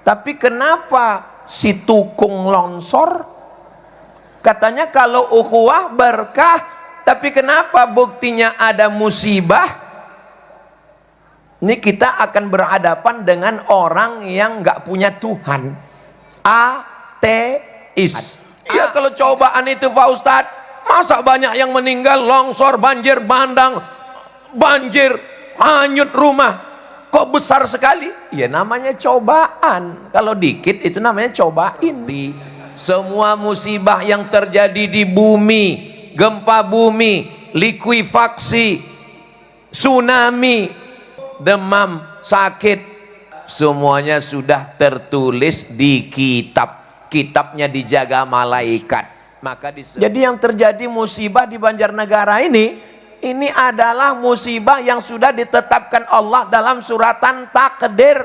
Tapi kenapa si tukung longsor? Katanya kalau ukhuwah berkah, tapi kenapa buktinya ada musibah? Ini kita akan berhadapan dengan orang yang nggak punya Tuhan, ateis. Ya kalau cobaan itu Pak Ustadz, masa banyak yang meninggal, longsor, banjir bandang, banjir, hanyut rumah, kok besar sekali? Ya namanya cobaan. Kalau dikit itu namanya cobain. Semua musibah yang terjadi di bumi, gempa bumi, likuifaksi, tsunami, demam, sakit, semuanya sudah tertulis di kitab. Kitabnya dijaga malaikat. Maka jadi yang terjadi musibah di Banjarnegara ini adalah musibah yang sudah ditetapkan Allah dalam suratan takdir.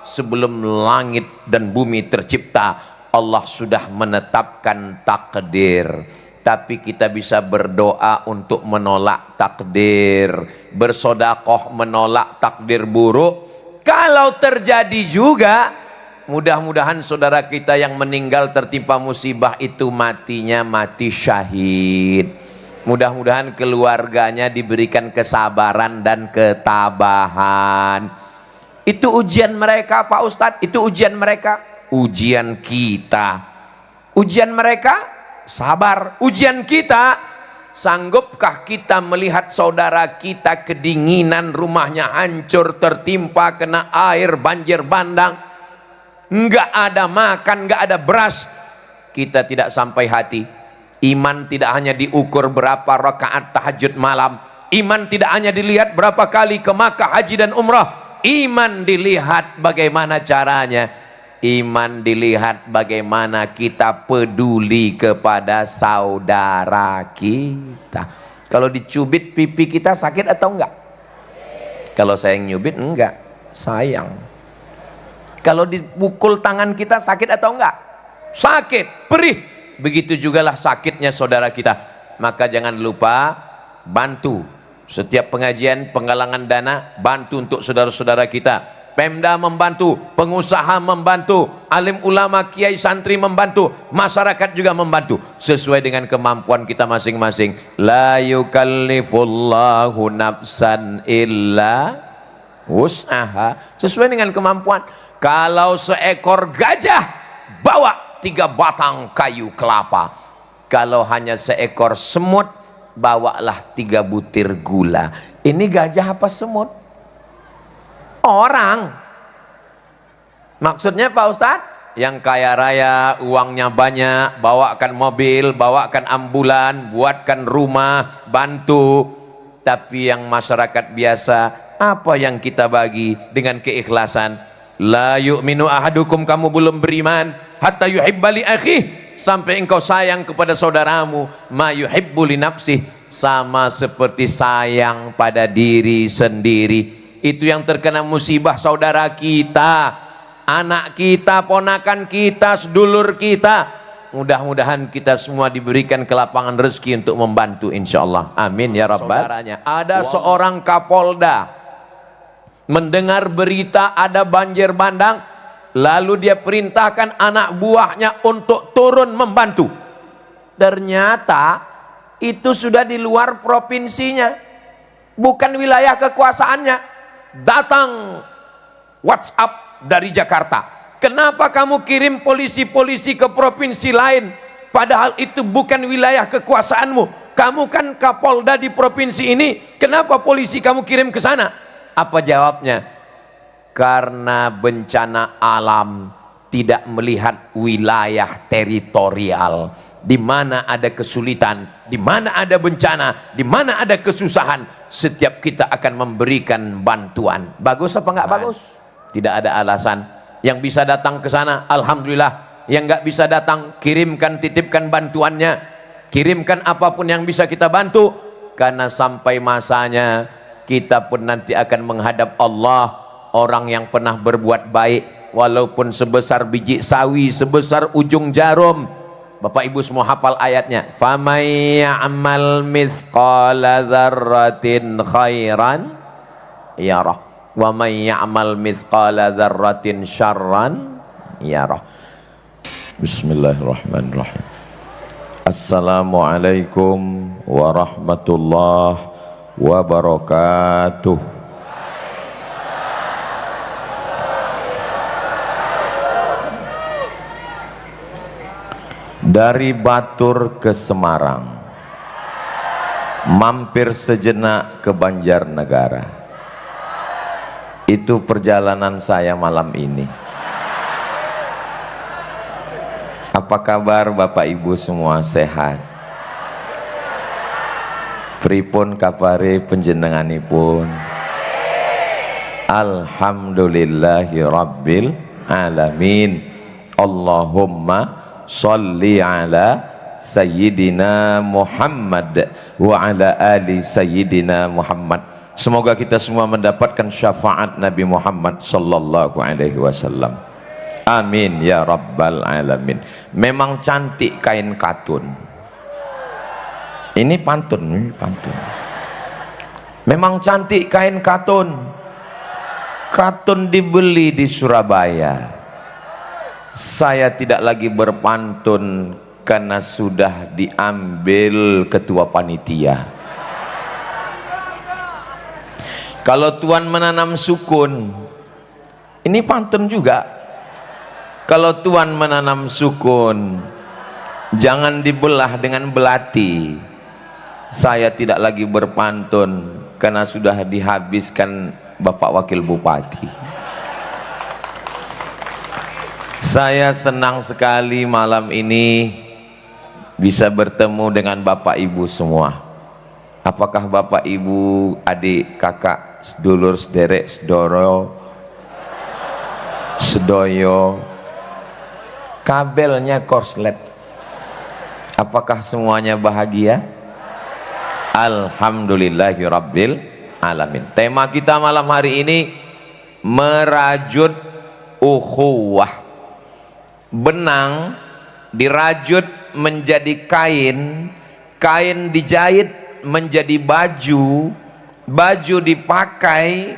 Sebelum langit dan bumi tercipta, Allah sudah menetapkan takdir. Tapi kita bisa berdoa untuk menolak takdir, bersodakoh menolak takdir buruk. Kalau terjadi juga, mudah-mudahan saudara kita yang meninggal tertimpa musibah itu matinya mati syahid. Mudah-mudahan keluarganya diberikan kesabaran dan ketabahan. Itu ujian mereka Pak Ustadz, itu ujian mereka. Ujian kita, ujian mereka sabar, ujian kita, sanggupkah kita melihat saudara kita kedinginan, rumahnya hancur, tertimpa kena air, banjir bandang, nggak ada makan, nggak ada beras, kita tidak sampai hati. Iman tidak hanya diukur berapa rakaat tahajud malam, iman tidak hanya dilihat berapa kali ke Makkah haji dan umrah, iman dilihat bagaimana caranya. Iman dilihat bagaimana kita peduli kepada saudara kita. Kalau dicubit pipi kita sakit atau enggak? Kalau saya nyubit enggak, sayang. Kalau dipukul tangan kita sakit atau enggak? Sakit, perih. Begitu jugalah sakitnya saudara kita. Maka jangan lupa bantu setiap pengajian, penggalangan dana, bantu untuk saudara-saudara kita. Pemda membantu, pengusaha membantu, alim ulama, kiai santri membantu, masyarakat juga membantu sesuai dengan kemampuan kita masing-masing. La yukallifullahu nafsan illa wus'aha, sesuai dengan kemampuan. Kalau seekor gajah bawa 3 batang kayu kelapa, kalau hanya seekor semut bawalah 3 butir gula. Ini gajah apa semut? Orang. Maksudnya Pak Ustadz, yang kaya raya, uangnya banyak, bawakan mobil, bawakan ambulan, buatkan rumah, bantu. Tapi yang masyarakat biasa, apa yang kita bagi dengan keikhlasan? La yu'minu ahadukum, kamu belum beriman hatta yuhibba li akhih, sampai engkau sayang kepada saudaramu ma yuhibbu li nafsih, sama seperti sayang pada diri sendiri. Itu yang terkena musibah saudara kita, anak kita, ponakan kita, sedulur kita. Mudah-mudahan kita semua diberikan kelapangan rezeki untuk membantu insyaallah. Amin ya rabbal alamin. Ada seorang kapolda mendengar berita ada banjir bandang, lalu dia perintahkan anak buahnya untuk turun membantu. Ternyata itu sudah di luar provinsinya, bukan wilayah kekuasaannya. Datang WhatsApp dari Jakarta, kenapa kamu kirim polisi-polisi ke provinsi lain, padahal itu bukan wilayah kekuasaanmu? Kamu kan kapolda di provinsi ini, kenapa polisi kamu kirim ke sana? Apa jawabnya? Karena bencana alam tidak melihat wilayah teritorial. Di mana ada kesulitan, di mana ada bencana, di mana ada kesusahan, setiap kita akan memberikan bantuan. Bagus apa enggak bagus? Tidak ada alasan. Yang bisa datang ke sana, alhamdulillah. Yang enggak bisa datang, kirimkan, titipkan bantuannya. Kirimkan apapun yang bisa kita bantu. Karena sampai masanya, kita pun nanti akan menghadap Allah. Orang yang pernah berbuat baik, walaupun sebesar biji sawi, sebesar ujung jarum. Bapak Ibu semua hafal ayatnya. Famay ya'mal mithqala dzarratin khairan yarah, wa may ya'mal mithqala dzarratin syarran ya Roh. Bismillahirrahmanirrahim. Assalamualaikum warahmatullahi wabarakatuh. Dari Batur ke Semarang, mampir sejenak ke Banjarnegara. Itu perjalanan saya malam ini. Apa kabar Bapak Ibu semua, sehat? Pripun kabare panjenenganipun? Alhamdulillahi Rabbil Alamin. Allahumma sholli ala Sayyidina Muhammad wa ala ali Sayyidina Muhammad. Semoga kita semua mendapatkan syafaat Nabi Muhammad sallallahu alaihi wasallam. Amin ya rabbal alamin. Memang cantik kain katun. Ini pantun, ini pantun. Memang cantik kain katun. Katun dibeli di Surabaya. Saya tidak lagi berpantun karena sudah diambil ketua panitia. Kalau Tuhan menanam sukun, ini pantun juga. Kalau Tuhan menanam sukun, jangan dibelah dengan belati. Saya tidak lagi berpantun karena sudah dihabiskan Bapak Wakil Bupati. Saya senang sekali malam ini bisa bertemu dengan Bapak Ibu semua. Apakah Bapak Ibu, adik, kakak, sedulur, sederek, sedoro, sedoyo, kabelnya korslet, apakah semuanya bahagia? Alhamdulillahi Rabbil Alamin. Tema kita malam hari ini merajut ukhuwah. Benang dirajut menjadi kain, kain dijahit menjadi baju, baju dipakai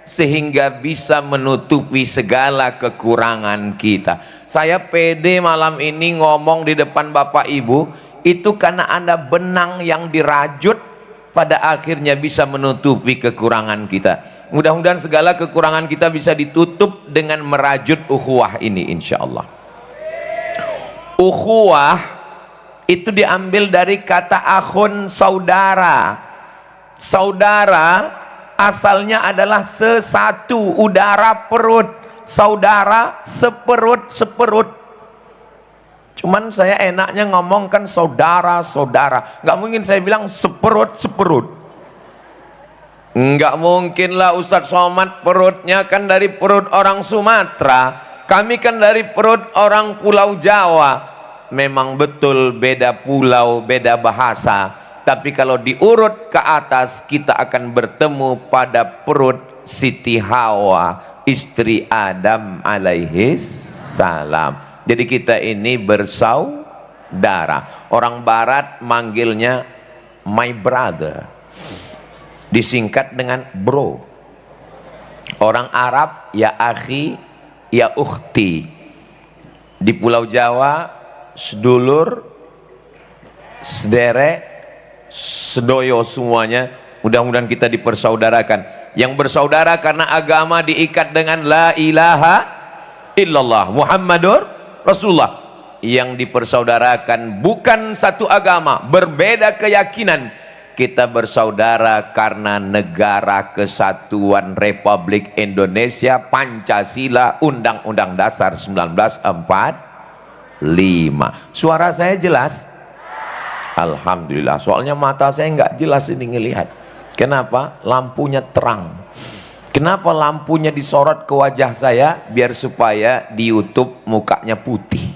sehingga bisa menutupi segala kekurangan kita. Saya pede malam ini ngomong di depan Bapak Ibu, itu karena ada benang yang dirajut pada akhirnya bisa menutupi kekurangan kita. Mudah-mudahan segala kekurangan kita bisa ditutup dengan merajut ukhuwah ini, insya Allah. Ukhuwah itu diambil dari kata akhun, saudara. Saudara asalnya adalah sesatu, udara perut, saudara seperut. Cuman saya enaknya ngomong kan saudara, nggak mungkin saya bilang seperut. Nggak mungkin lah Ustadz Somad perutnya kan dari perut orang Sumatera, kami kan dari perut orang Pulau Jawa. Memang betul beda pulau, beda bahasa, tapi kalau diurut ke atas kita akan bertemu pada perut Siti Hawa, istri Adam alaihi salam. Jadi kita ini bersaudara. Orang barat manggilnya my brother, disingkat dengan bro. Orang Arab ya akhi, ya ukhti. Di Pulau Jawa sedulur, sederek, sedoyo semuanya. Mudah-mudahan kita dipersaudarakan. Yang bersaudara karena agama diikat dengan la ilaha illallah Muhammadur Rasulullah. Yang dipersaudarakan bukan satu agama, berbeda keyakinan. Kita bersaudara karena Negara Kesatuan Republik Indonesia, Pancasila, Undang-Undang Dasar 1945. Suara saya jelas? Alhamdulillah. Soalnya mata saya nggak jelas ini ngelihat. Kenapa? Lampunya terang. Kenapa lampunya disorot ke wajah saya? Biar supaya di YouTube mukanya putih.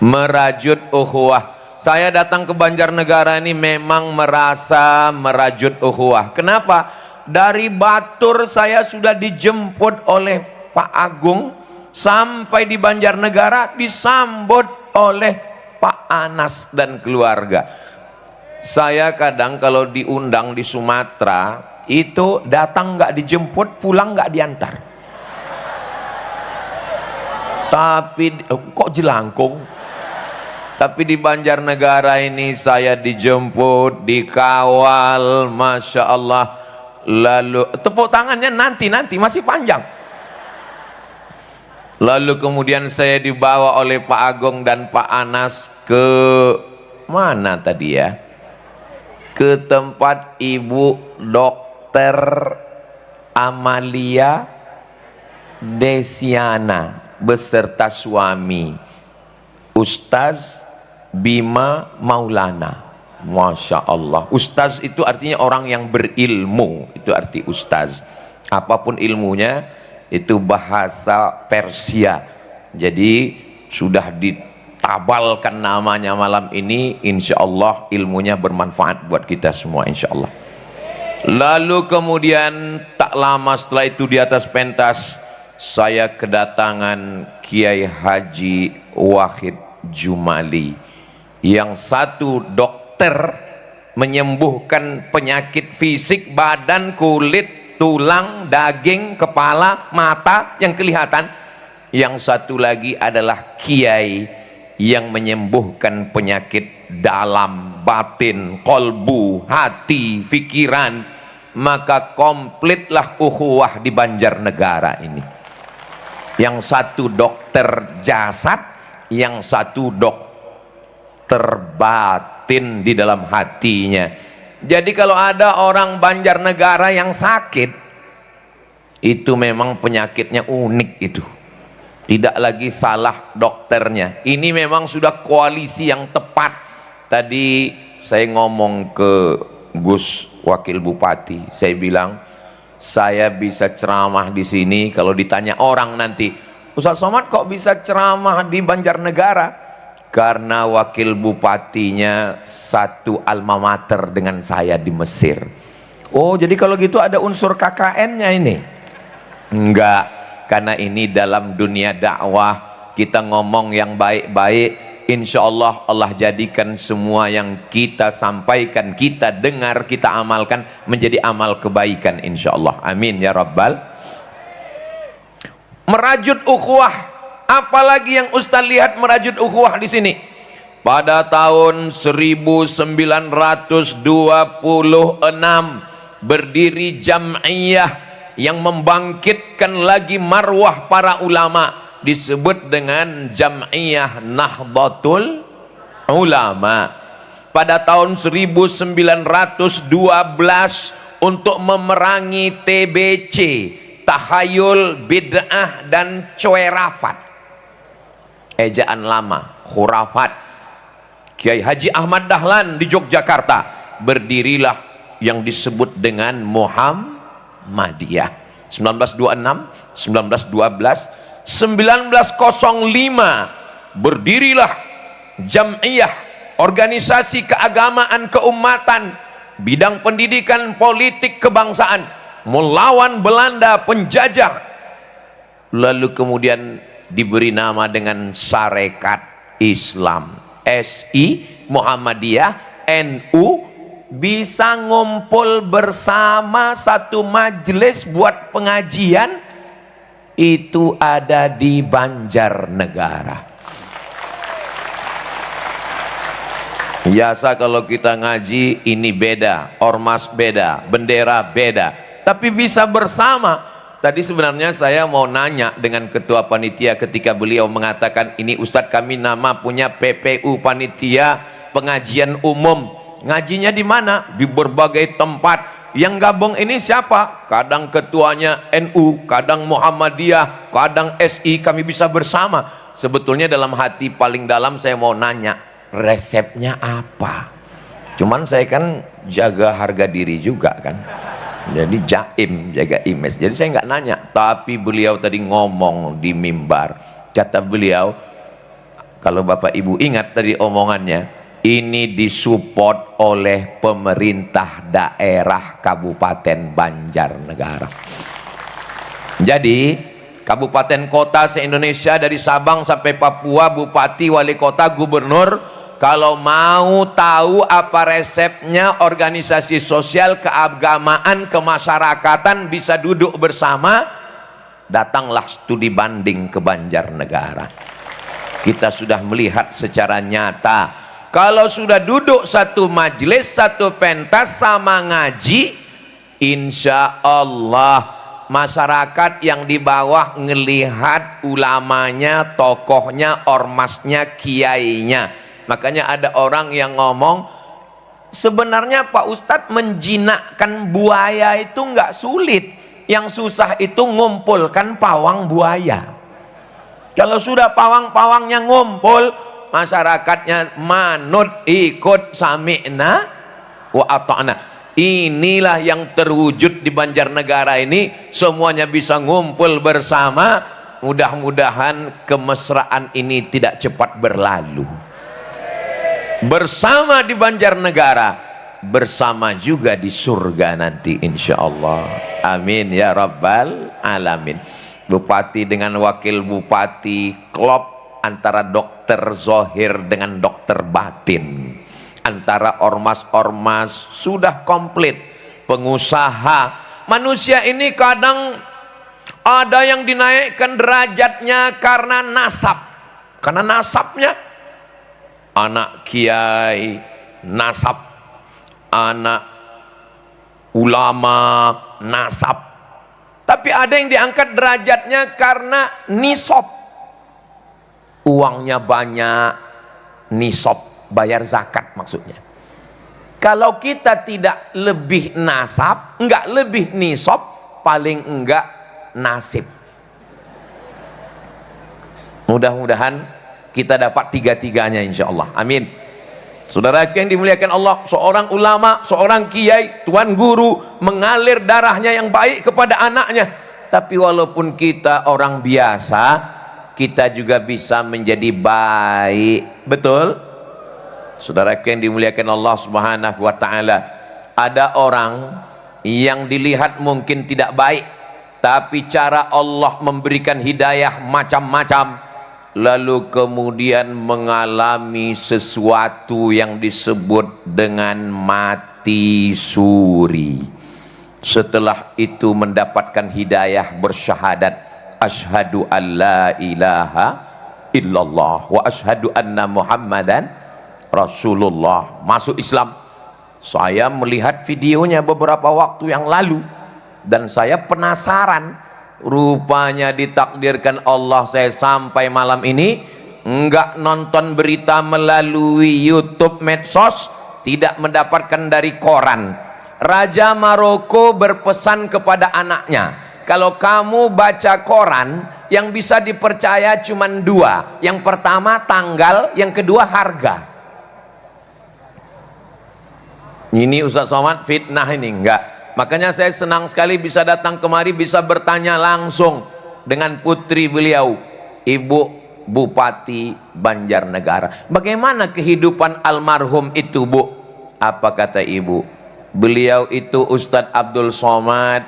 Merajut ukhuwah. Saya datang ke Banjarnegara ini memang merasa merajut ukhuwah. Kenapa? Dari Batur saya sudah dijemput oleh Pak Agung, sampai di Banjarnegara disambut oleh Pak Anas dan keluarga. Saya kadang kalau diundang di Sumatera itu datang nggak dijemput, pulang nggak diantar. Tapi kok jelangkung? Tapi di Banjarnegara ini saya dijemput, dikawal, Masya Allah. Lalu tepuk tangannya nanti masih panjang. Lalu kemudian saya dibawa oleh Pak Agung dan Pak Anas ke mana tadi ya? Ke tempat Ibu Dokter Amalia Desiana beserta suami Ustaz Bima Maulana. Masya Allah. Ustaz itu artinya orang yang berilmu, itu arti ustaz. Apapun ilmunya itu bahasa Persia. Jadi sudah ditabalkan namanya malam ini, insya Allah ilmunya bermanfaat buat kita semua insya Allah. Lalu kemudian tak lama setelah itu di atas pentas saya kedatangan Kiai Haji Wahid Jumali, yang satu dokter menyembuhkan penyakit fisik badan, kulit, tulang, daging, kepala, mata yang kelihatan. Yang satu lagi adalah kiai yang menyembuhkan penyakit dalam, batin, kolbu, hati, pikiran. Maka komplitlah ukhuwah di Banjarnegara ini. Yang satu dokter jasad, yang satu dokter batin di dalam hatinya. Jadi kalau ada orang Banjarnegara yang sakit, itu memang penyakitnya unik itu. Tidak lagi salah dokternya. Ini memang sudah koalisi yang tepat. Tadi saya ngomong ke Gus Wakil Bupati, saya bilang saya bisa ceramah di sini. Kalau ditanya orang nanti, Ustaz Somad kok bisa ceramah di Banjarnegara? Karena wakil bupatinya satu alma mater dengan saya di Mesir. Oh, jadi kalau gitu ada unsur KKN-nya ini? Enggak, karena ini dalam dunia dakwah kita ngomong yang baik-baik. Insya Allah Allah jadikan semua yang kita sampaikan, kita dengar, kita amalkan menjadi amal kebaikan insya Allah. Amin ya Rabbal. Merajut ukhuwah. Apalagi yang Ustaz lihat merajut ukhuwah di sini. Pada tahun 1926 berdiri jam'iyah yang membangkitkan lagi marwah para ulama, disebut dengan Jam'iyah Nahdlatul Ulama. Pada tahun 1912 untuk memerangi TBC, tahayul, bid'ah dan cuerafat, ejaan lama, khurafat. Kiai Haji Ahmad Dahlan di Yogyakarta, berdirilah yang disebut dengan Muhammadiyah. 1926, 1912, 1905 berdirilah Jam'iyah, organisasi keagamaan keumatan, bidang pendidikan, politik, kebangsaan, melawan Belanda penjajah. Lalu kemudian diberi nama dengan Sarekat Islam, SI, Muhammadiyah, NU, bisa ngumpul bersama satu majelis buat pengajian. Itu ada di Banjarnegara. Biasa kalau kita ngaji ini beda, ormas beda, bendera beda, tapi bisa bersama. Tadi sebenarnya saya mau nanya dengan ketua panitia ketika beliau mengatakan, ini Ustadz kami nama punya PPU, panitia pengajian umum. Ngajinya di mana? Di berbagai tempat. Yang gabung ini siapa? Kadang ketuanya NU, kadang Muhammadiyah, kadang SI, kami bisa bersama. Sebetulnya dalam hati paling dalam saya mau nanya, resepnya apa? Cuman saya kan jaga harga diri juga kan. Jadi jaim, jaga image. Jadi saya nggak nanya. Tapi beliau tadi ngomong di mimbar. Kata beliau, kalau Bapak Ibu ingat tadi omongannya, ini disupport oleh pemerintah daerah Kabupaten Banjarnegara. Jadi kabupaten kota se-Indonesia dari Sabang sampai Papua, bupati, wali kota, gubernur, kalau mau tahu apa resepnya organisasi sosial, keagamaan, kemasyarakatan, bisa duduk bersama, datanglah studi banding ke Banjarnegara. Kita sudah melihat secara nyata, kalau sudah duduk satu majelis, satu pentas sama ngaji, insya Allah masyarakat yang di bawah ngelihat ulamanya, tokohnya, ormasnya, kiainya. Makanya ada orang yang ngomong, sebenarnya Pak Ustadz menjinakkan buaya itu nggak sulit, yang susah itu ngumpulkan pawang buaya. Kalau sudah pawang-pawangnya ngumpul, masyarakatnya manut, ikut, sami'na wa ata'na. Inilah yang terwujud di Banjarnegara ini, semuanya bisa ngumpul bersama. Mudah-mudahan kemesraan ini tidak cepat berlalu. Bersama di Banjarnegara, bersama juga di surga nanti insya Allah. Amin ya rabbal alamin. Bupati dengan wakil bupati klop antara dokter zohir dengan dokter batin, antara ormas-ormas sudah komplit. Pengusaha, manusia ini kadang ada yang dinaikkan derajatnya karena nasab, karena nasabnya anak kiai, nasab anak ulama, nasab. Tapi ada yang diangkat derajatnya karena nisab, uangnya banyak, nisab, bayar zakat maksudnya. Kalau kita tidak lebih nasab, enggak lebih nisab, paling enggak nasib. Mudah-mudahan kita dapat tiga-tiganya insya Allah. Amin. Saudara yang dimuliakan Allah, seorang ulama, seorang kiai, tuan guru mengalir darahnya yang baik kepada anaknya. Tapi walaupun kita orang biasa, kita juga bisa menjadi baik. Betul? Saudara yang dimuliakan Allah Subhanahu wa taala, ada orang yang dilihat mungkin tidak baik, tapi cara Allah memberikan hidayah macam-macam, lalu kemudian mengalami sesuatu yang disebut dengan mati suri. Setelah itu mendapatkan hidayah, bersyahadat, asyhadu an la ilaha illallah wa asyhadu anna muhammadan rasulullah, masuk Islam. Saya melihat videonya beberapa waktu yang lalu dan saya penasaran. Rupanya ditakdirkan Allah saya sampai malam ini enggak nonton berita melalui YouTube, medsos, tidak mendapatkan dari koran. Raja Maroko berpesan kepada anaknya, kalau kamu baca koran, yang bisa dipercaya cuma dua. Yang pertama tanggal, yang kedua harga. Ini Ustaz Somad fitnah ini? Enggak. Makanya saya senang sekali bisa datang kemari, bisa bertanya langsung dengan putri beliau, Ibu Bupati Banjarnegara. Bagaimana kehidupan almarhum itu, Bu? Apa kata ibu? Beliau itu Ustadz Abdul Somad,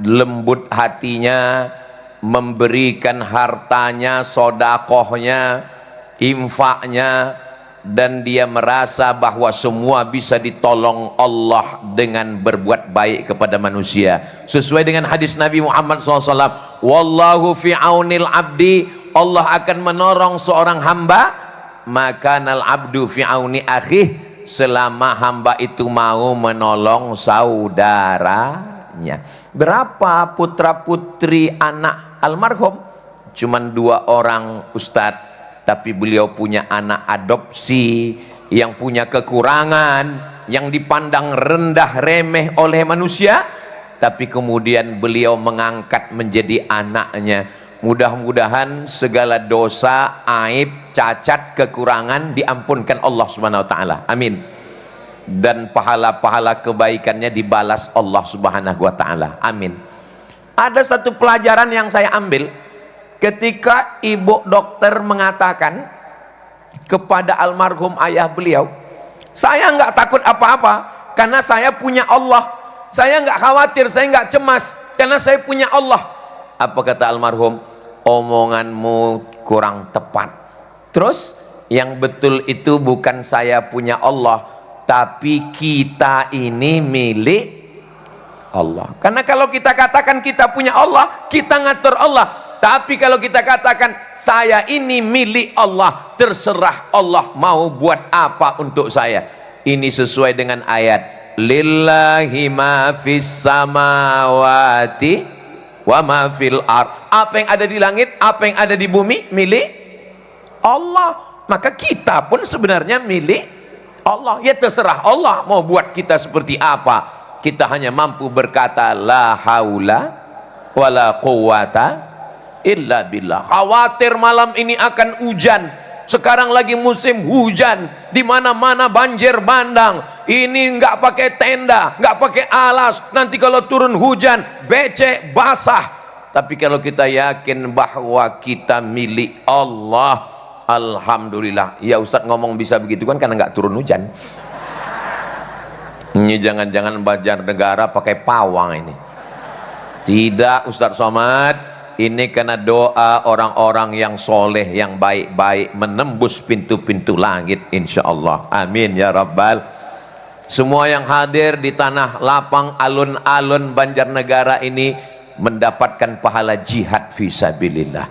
lembut hatinya, memberikan hartanya, sodakohnya, infaknya, dan dia merasa bahwa semua bisa ditolong Allah dengan berbuat baik kepada manusia. Sesuai dengan hadis Nabi Muhammad SAW, wallahu fi aunil abdi, Allah akan menolong seorang hamba, makanal abdu fi auni akhih, selama hamba itu mau menolong saudaranya. Berapa putra putri anak almarhum? Cuman 2 orang Ustadz. Tapi beliau punya anak adopsi yang punya kekurangan, yang dipandang rendah, remeh oleh manusia, tapi kemudian beliau mengangkat menjadi anaknya. Mudah-mudahan segala dosa, aib, cacat, kekurangan diampunkan Allah Subhanahu wa taala. Amin. Dan pahala-pahala kebaikannya dibalas Allah Subhanahu wa taala. Amin. Ada satu pelajaran yang saya ambil ketika ibu dokter mengatakan kepada almarhum ayah beliau, saya nggak takut apa-apa karena saya punya Allah. Saya nggak khawatir, saya nggak cemas karena saya punya Allah. Apa kata almarhum? Omonganmu kurang tepat. Terus yang betul itu bukan saya punya Allah, tapi kita ini milik Allah. Karena kalau kita katakan kita punya Allah, kita ngatur Allah. Tapi kalau kita katakan saya ini milik Allah, terserah Allah mau buat apa untuk saya. Ini sesuai dengan ayat lillahi ma fis samawati wa ma fil ard. Apa yang ada di langit, apa yang ada di bumi milik Allah. Maka kita pun sebenarnya milik Allah. Ya terserah Allah mau buat kita seperti apa. Kita hanya mampu berkata la haula wala quwata illa billah. Khawatir malam ini akan hujan. Sekarang lagi musim hujan, di mana-mana banjir bandang. Ini nggak pakai tenda, nggak pakai alas. Nanti kalau turun hujan, becek, basah. Tapi kalau kita yakin bahwa kita milik Allah, alhamdulillah. Ya Ustadz ngomong bisa begitu kan karena nggak turun hujan. Ini jangan-jangan Banjarnegara pakai pawang ini. Tidak Ustadz Somad, ini karena doa orang-orang yang soleh, yang baik-baik, menembus pintu-pintu langit insya Allah. Amin ya Rabbal. Semua yang hadir di tanah lapang alun-alun Banjarnegara ini mendapatkan pahala jihad fisabilillah.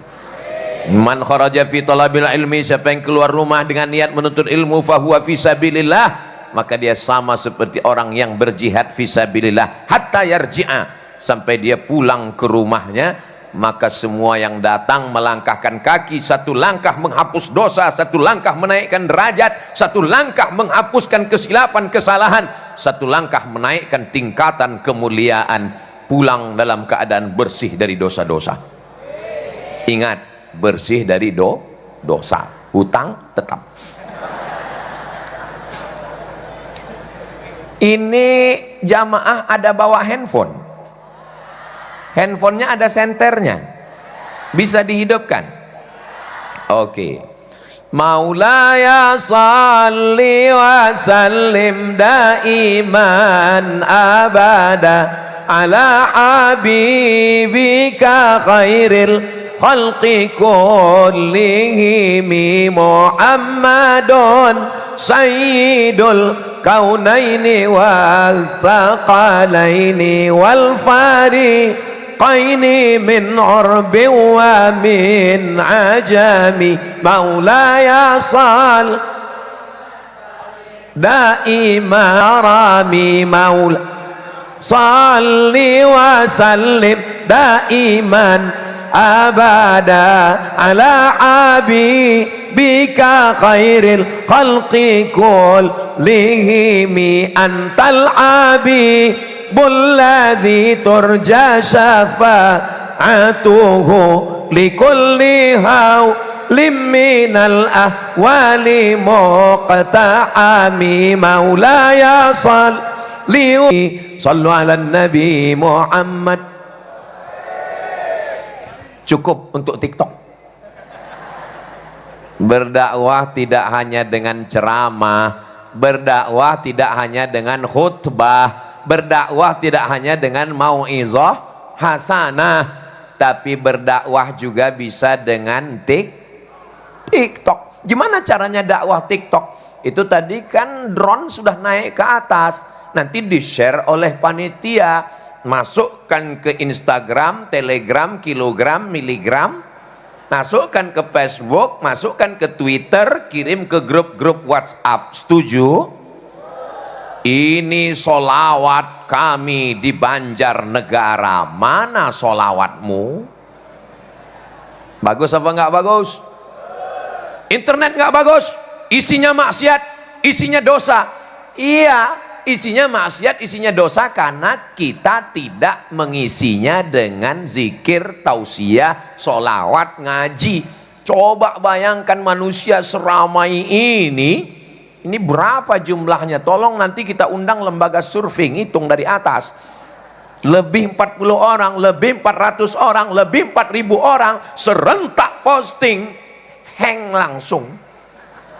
Man kharaja fi talabil ilmi, siapa yang keluar rumah dengan niat menuntut ilmu fahuwa fisabilillah, maka dia sama seperti orang yang berjihad fisabilillah hatta yarji'a, sampai dia pulang ke rumahnya. Maka semua yang datang melangkahkan kaki, satu langkah menghapus dosa, satu langkah menaikkan derajat, satu langkah menghapuskan kesilapan kesalahan, satu langkah menaikkan tingkatan kemuliaan, pulang dalam keadaan bersih dari dosa-dosa. Ingat, bersih dari dosa, hutang tetap. Ini jamaah ada bawa handphone. Handphonenya ada senternya. Bisa dihidupkan. Oke. Maulaya salli wa sallim daiman abada ala habibika khairil khalqi kullihim Muhammadun sayyidul kaunaini wal thaqalaini wal fariqaini min urbi wa min ajami maulaya sal daima rami maula salli wa sallim daiman abada ala habibika khairil khalqi kullihim antal habibul ladzi turja syafa'atuhu likulli hawlim minal ahwali muqta'ami maulaya sallu ala nabi Muhammad. Cukup untuk TikTok. Berdakwah tidak hanya dengan ceramah, berdakwah tidak hanya dengan khutbah, berdakwah tidak hanya dengan mau'izah hasanah, tapi berdakwah juga bisa dengan TikTok. Gimana caranya dakwah TikTok? Itu tadi kan drone sudah naik ke atas, nanti di-share oleh panitia. Masukkan ke Instagram, Telegram, kilogram, miligram, masukkan ke Facebook, masukkan ke Twitter, kirim ke grup-grup WhatsApp. Setuju? Ini solawat kami di Banjarnegara. Mana solawatmu? Bagus apa enggak bagus? Internet enggak bagus, isinya maksiat, isinya dosa. Iya, isinya maksiat, isinya dosa karena kita tidak mengisinya dengan zikir, tausiah, solawat, ngaji. Coba bayangkan manusia seramai ini berapa jumlahnya? Tolong nanti kita undang lembaga survei, hitung dari atas. Lebih 40 orang, lebih 400 orang, lebih 4000 orang, serentak posting, hang langsung.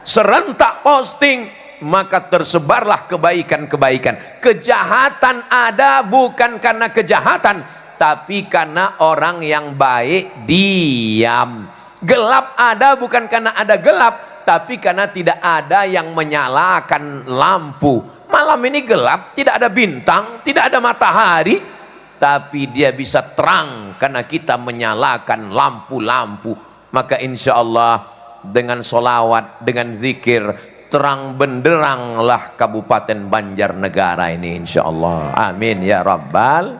Serentak posting, maka tersebarlah kebaikan-kebaikan. Kejahatan ada bukan karena kejahatan, tapi karena orang yang baik diam. Gelap ada bukan karena ada gelap, tapi karena tidak ada yang menyalakan lampu. Malam ini gelap, tidak ada bintang, tidak ada matahari, tapi dia bisa terang karena kita menyalakan lampu-lampu. Maka insya Allah dengan solawat, dengan zikir, terang benderanglah Kabupaten Banjarnegara ini insya Allah. Amin ya Rabbal.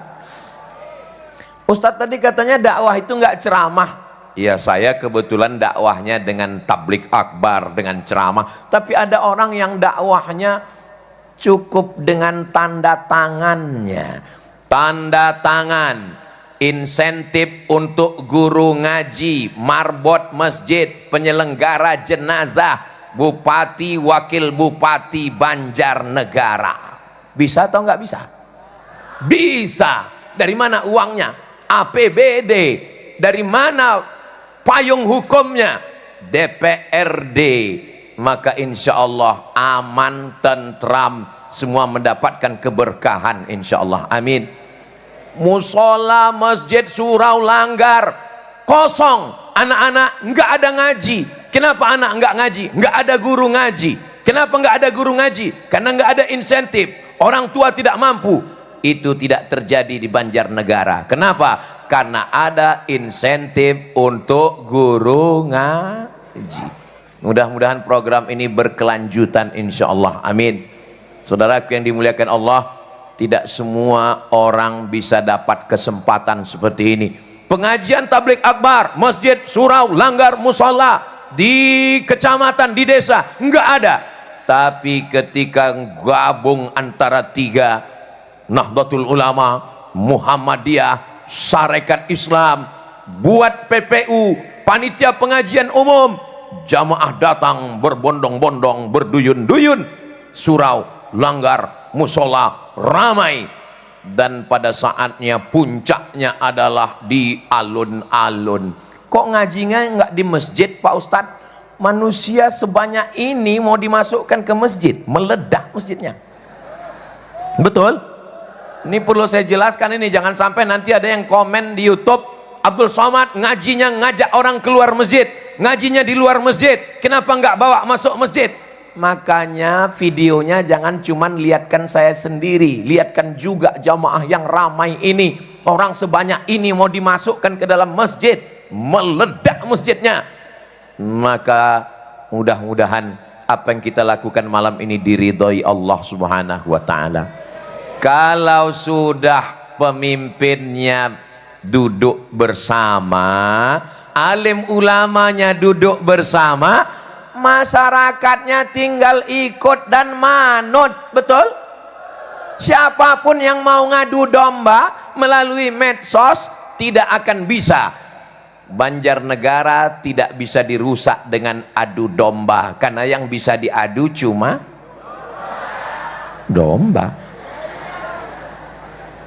Ustadz tadi katanya dakwah itu nggak ceramah. Ya, saya kebetulan dakwahnya dengan tablik akbar, dengan ceramah. Tapi ada orang yang dakwahnya cukup dengan tanda tangannya. Tanda tangan, insentif untuk guru ngaji, marbot masjid, penyelenggara jenazah, bupati, wakil bupati Banjarnegara. Bisa atau nggak bisa? Bisa. Dari mana uangnya? APBD. Dari mana payung hukumnya? DPRD. Maka insya Allah aman, tentram, semua mendapatkan keberkahan insya Allah. Amin. Musola, masjid, surau, langgar kosong, anak-anak nggak ada ngaji. Kenapa anak nggak ngaji? Nggak ada guru ngaji. Kenapa nggak ada guru ngaji? Karena nggak ada insentif, orang tua tidak mampu. Itu tidak terjadi di Banjarnegara. Kenapa? Karena ada insentif untuk guru ngaji. Mudah-mudahan program ini berkelanjutan insya Allah. Amin. Saudaraku yang dimuliakan Allah, tidak semua orang bisa dapat kesempatan seperti ini. Pengajian tablik akbar, masjid, surau, langgar, musola di kecamatan, di desa enggak ada. Tapi ketika gabung antara tiga, Nahdlatul Ulama, Muhammadiyah, Sarekat Islam, buat PPU, panitia pengajian umum, jamaah datang berbondong-bondong, berduyun-duyun, surau, langgar, musola ramai. Dan pada saatnya puncaknya adalah di alun-alun. Kok ngajinya nggak di masjid Pak Ustadz? Manusia sebanyak ini mau dimasukkan ke masjid, meledak masjidnya. Betul? Ini perlu saya jelaskan ini, jangan sampai nanti ada yang komen di YouTube, Abdul Somad ngajinya ngajak orang keluar masjid, ngajinya di luar masjid, kenapa nggak bawa masuk masjid? Makanya videonya jangan cuman lihatkan saya sendiri, lihatkan juga jamaah yang ramai ini. Orang sebanyak ini mau dimasukkan ke dalam masjid, meledak masjidnya. Maka mudah-mudahan apa yang kita lakukan malam ini diridhoi Allah Subhanahu wa taala. Kalau sudah pemimpinnya duduk bersama, alim ulamanya duduk bersama, masyarakatnya tinggal ikut dan manut. Betul? Siapapun yang mau ngadu domba melalui medsos tidak akan bisa. Banjarnegara tidak bisa dirusak dengan adu domba, karena yang bisa diadu cuma domba.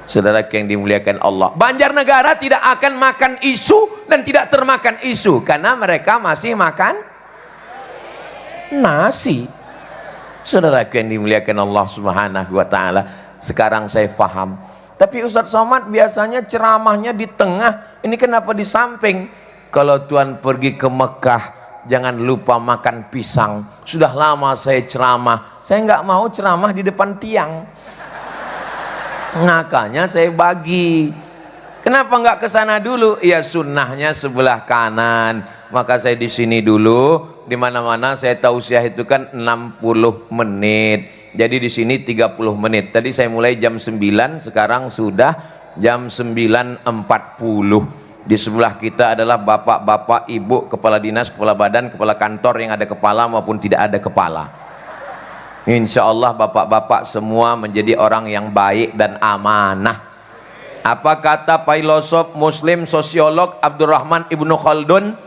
Saudara yang dimuliakan Allah, Banjarnegara tidak akan makan isu dan tidak termakan isu karena mereka masih makan nasi. Saudara yang dimuliakan Allah Subhanahu wa taala, sekarang saya faham. Tapi Ustadz Somad biasanya ceramahnya di tengah, ini kenapa di samping? Kalau Tuhan pergi ke Mekah, jangan lupa makan pisang. Sudah lama saya ceramah, saya nggak mau ceramah di depan tiang. Makanya saya bagi. Kenapa nggak ke sana dulu? Ya sunnahnya sebelah kanan. Maka saya di sini dulu. Di mana-mana saya tausiah itu kan 60 menit. Jadi di sini 30 menit. Tadi saya mulai jam 9, sekarang sudah jam 9.40. Di sebelah kita adalah bapak-bapak, ibu, kepala dinas, kepala badan, kepala kantor yang ada kepala maupun tidak ada kepala. Insya Allah bapak-bapak semua menjadi orang yang baik dan amanah. Apa kata filosof muslim sosiolog Abdurrahman Ibnu Khaldun?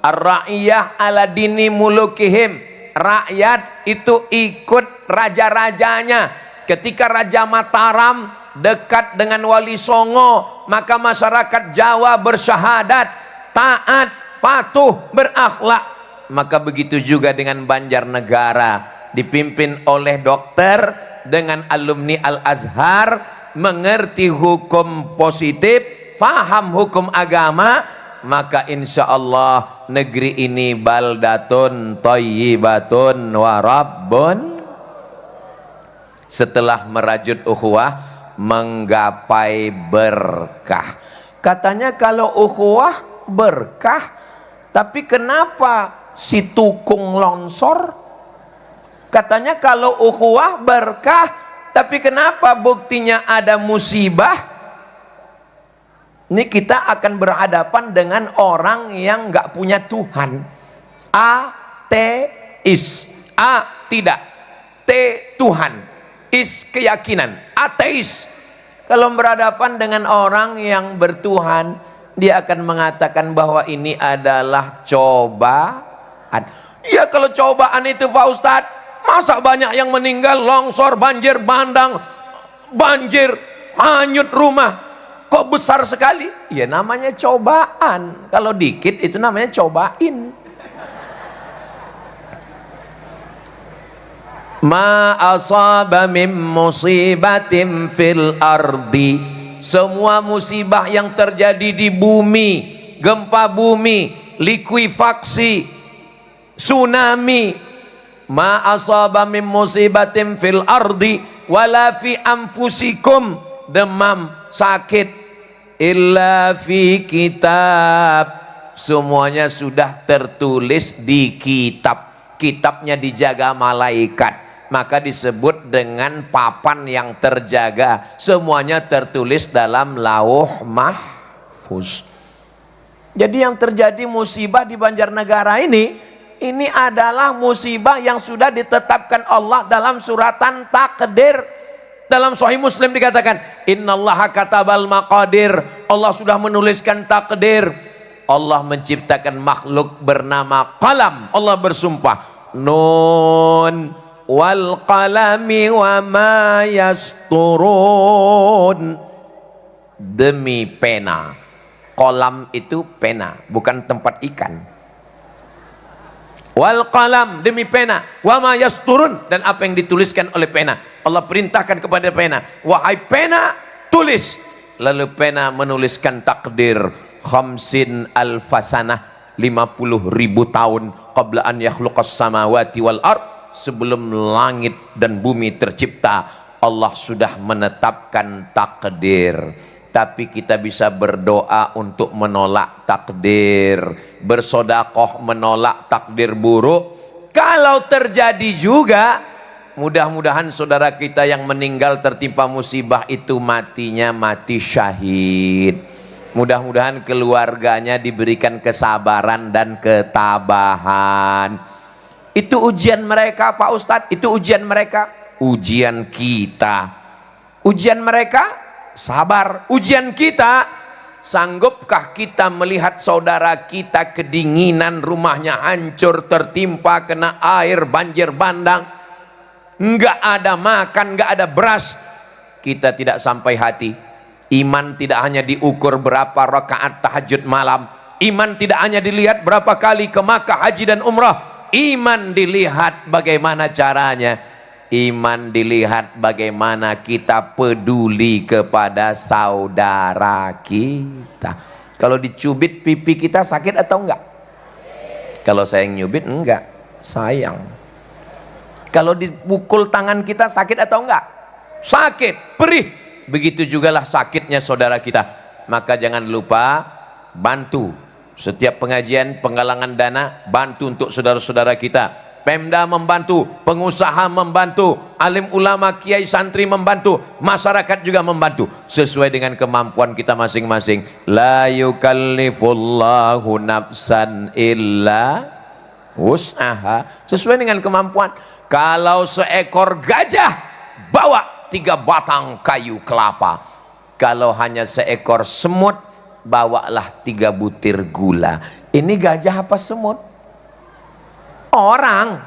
Ar-ra'iyah ala dini mulukihim. Rakyat itu ikut raja-rajanya. Ketika Raja Mataram dekat dengan Wali Songo, maka masyarakat Jawa bersyahadat, taat, patuh, berakhlak. Maka begitu juga dengan Banjarnegara, dipimpin oleh dokter dengan alumni Al-Azhar, mengerti hukum positif, faham hukum agama, maka insya Allah negeri ini baldatun thayyibatun wa rabbun. Setelah merajut ukhuwah, menggapai berkah. Katanya kalau ukhuwah berkah, tapi kenapa si tukung longsor? Katanya kalau ukhuwah berkah, tapi kenapa buktinya ada musibah? Ini kita akan berhadapan dengan orang yang nggak punya Tuhan. Ateis. A tidak, T Tuhan, is keyakinan, ateis. Kalau berhadapan dengan orang yang bertuhan, dia akan mengatakan bahwa ini adalah cobaan. Ya kalau cobaan itu Pak Ustadz, masa banyak yang meninggal, longsor, banjir bandang, banjir, hanyut rumah, kok besar sekali? Ya namanya cobaan. Kalau dikit itu namanya cobain. Ma asaba min musibatin fil ardi, semua musibah yang terjadi di bumi, gempa bumi, likuifaksi, tsunami, ma asaba min musibatin fil ardi wala fi anfusikum, demam, sakit, illa fi kitab, semuanya sudah tertulis di kitab. Kitabnya dijaga malaikat, maka disebut dengan papan yang terjaga. Semuanya tertulis dalam lauh mahfuz. Jadi yang terjadi musibah di Banjarnegara ini adalah musibah yang sudah ditetapkan Allah dalam suratan takdir. Dalam Sahih Muslim dikatakan, innallaha katabal maqadir, Allah sudah menuliskan takdir. Allah menciptakan makhluk bernama qalam. Allah bersumpah, nun wal qalami wa ma yasturun, demi pena. Qalam itu pena, bukan tempat ikan. Wal qalam, demi pena, wa ma yasturun, dan apa yang dituliskan oleh pena. Allah perintahkan kepada pena, wahai pena, tulis. Lalu pena menuliskan takdir. Khamsin alfasanah, 50.000 tahun qabla an yakhluqas samawati wal ard, sebelum langit dan bumi tercipta, Allah sudah menetapkan takdir. Tapi kita bisa berdoa untuk menolak takdir, bersodakoh menolak takdir buruk. Kalau terjadi juga, mudah-mudahan saudara kita yang meninggal tertimpa musibah itu matinya mati syahid. Mudah-mudahan keluarganya diberikan kesabaran dan ketabahan. Itu ujian mereka Pak Ustadz, itu ujian mereka. Ujian kita, ujian mereka sabar. Ujian kita, sanggupkah kita melihat saudara kita kedinginan, rumahnya hancur, tertimpa kena air, banjir bandang, nggak ada makan, nggak ada beras, kita tidak sampai hati. Iman tidak hanya diukur berapa rakaat tahajud malam. Iman tidak hanya dilihat berapa kali ke Makkah haji dan umrah. Iman dilihat bagaimana caranya. Iman dilihat bagaimana kita peduli kepada saudara kita. Kalau dicubit pipi kita sakit atau enggak? Kalau saya nyubit enggak, sayang. Kalau dipukul tangan kita sakit atau enggak? Sakit, perih. Begitu jugalah sakitnya saudara kita. Maka jangan lupa bantu setiap pengajian, penggalangan dana, bantu untuk saudara-saudara kita. Pemda membantu, pengusaha membantu, alim ulama, kiai, santri membantu, masyarakat juga membantu sesuai dengan kemampuan kita masing-masing. La yukallifullahu nafsan illa wus'aha, sesuai dengan kemampuan. Kalau seekor gajah bawa 3 batang kayu kelapa, kalau hanya seekor semut bawalah 3 butir gula. Ini gajah apa semut? Orang.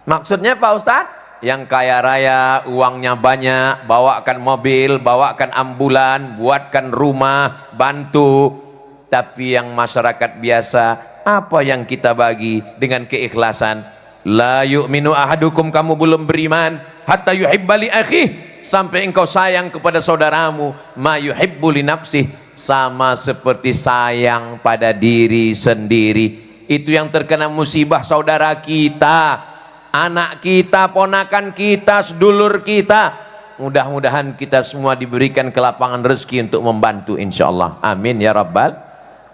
Maksudnya Pak Ustadz, yang kaya raya, uangnya banyak, bawakan mobil, bawakan ambulan, buatkan rumah, bantu. Tapi yang masyarakat biasa, apa yang kita bagi dengan keikhlasan? La yu'minu ahadukum, kamu belum beriman hatta yuhibba li akhih, sampai engkau sayang kepada saudaramu ma yuhibbu li nafsih, sama seperti sayang pada diri sendiri. Itu yang terkena musibah saudara kita, anak kita, ponakan kita, sedulur kita. mudah-mudahan kita semua diberikan kelapangan rezeki untuk membantu insyaallah. Amin ya rabbal.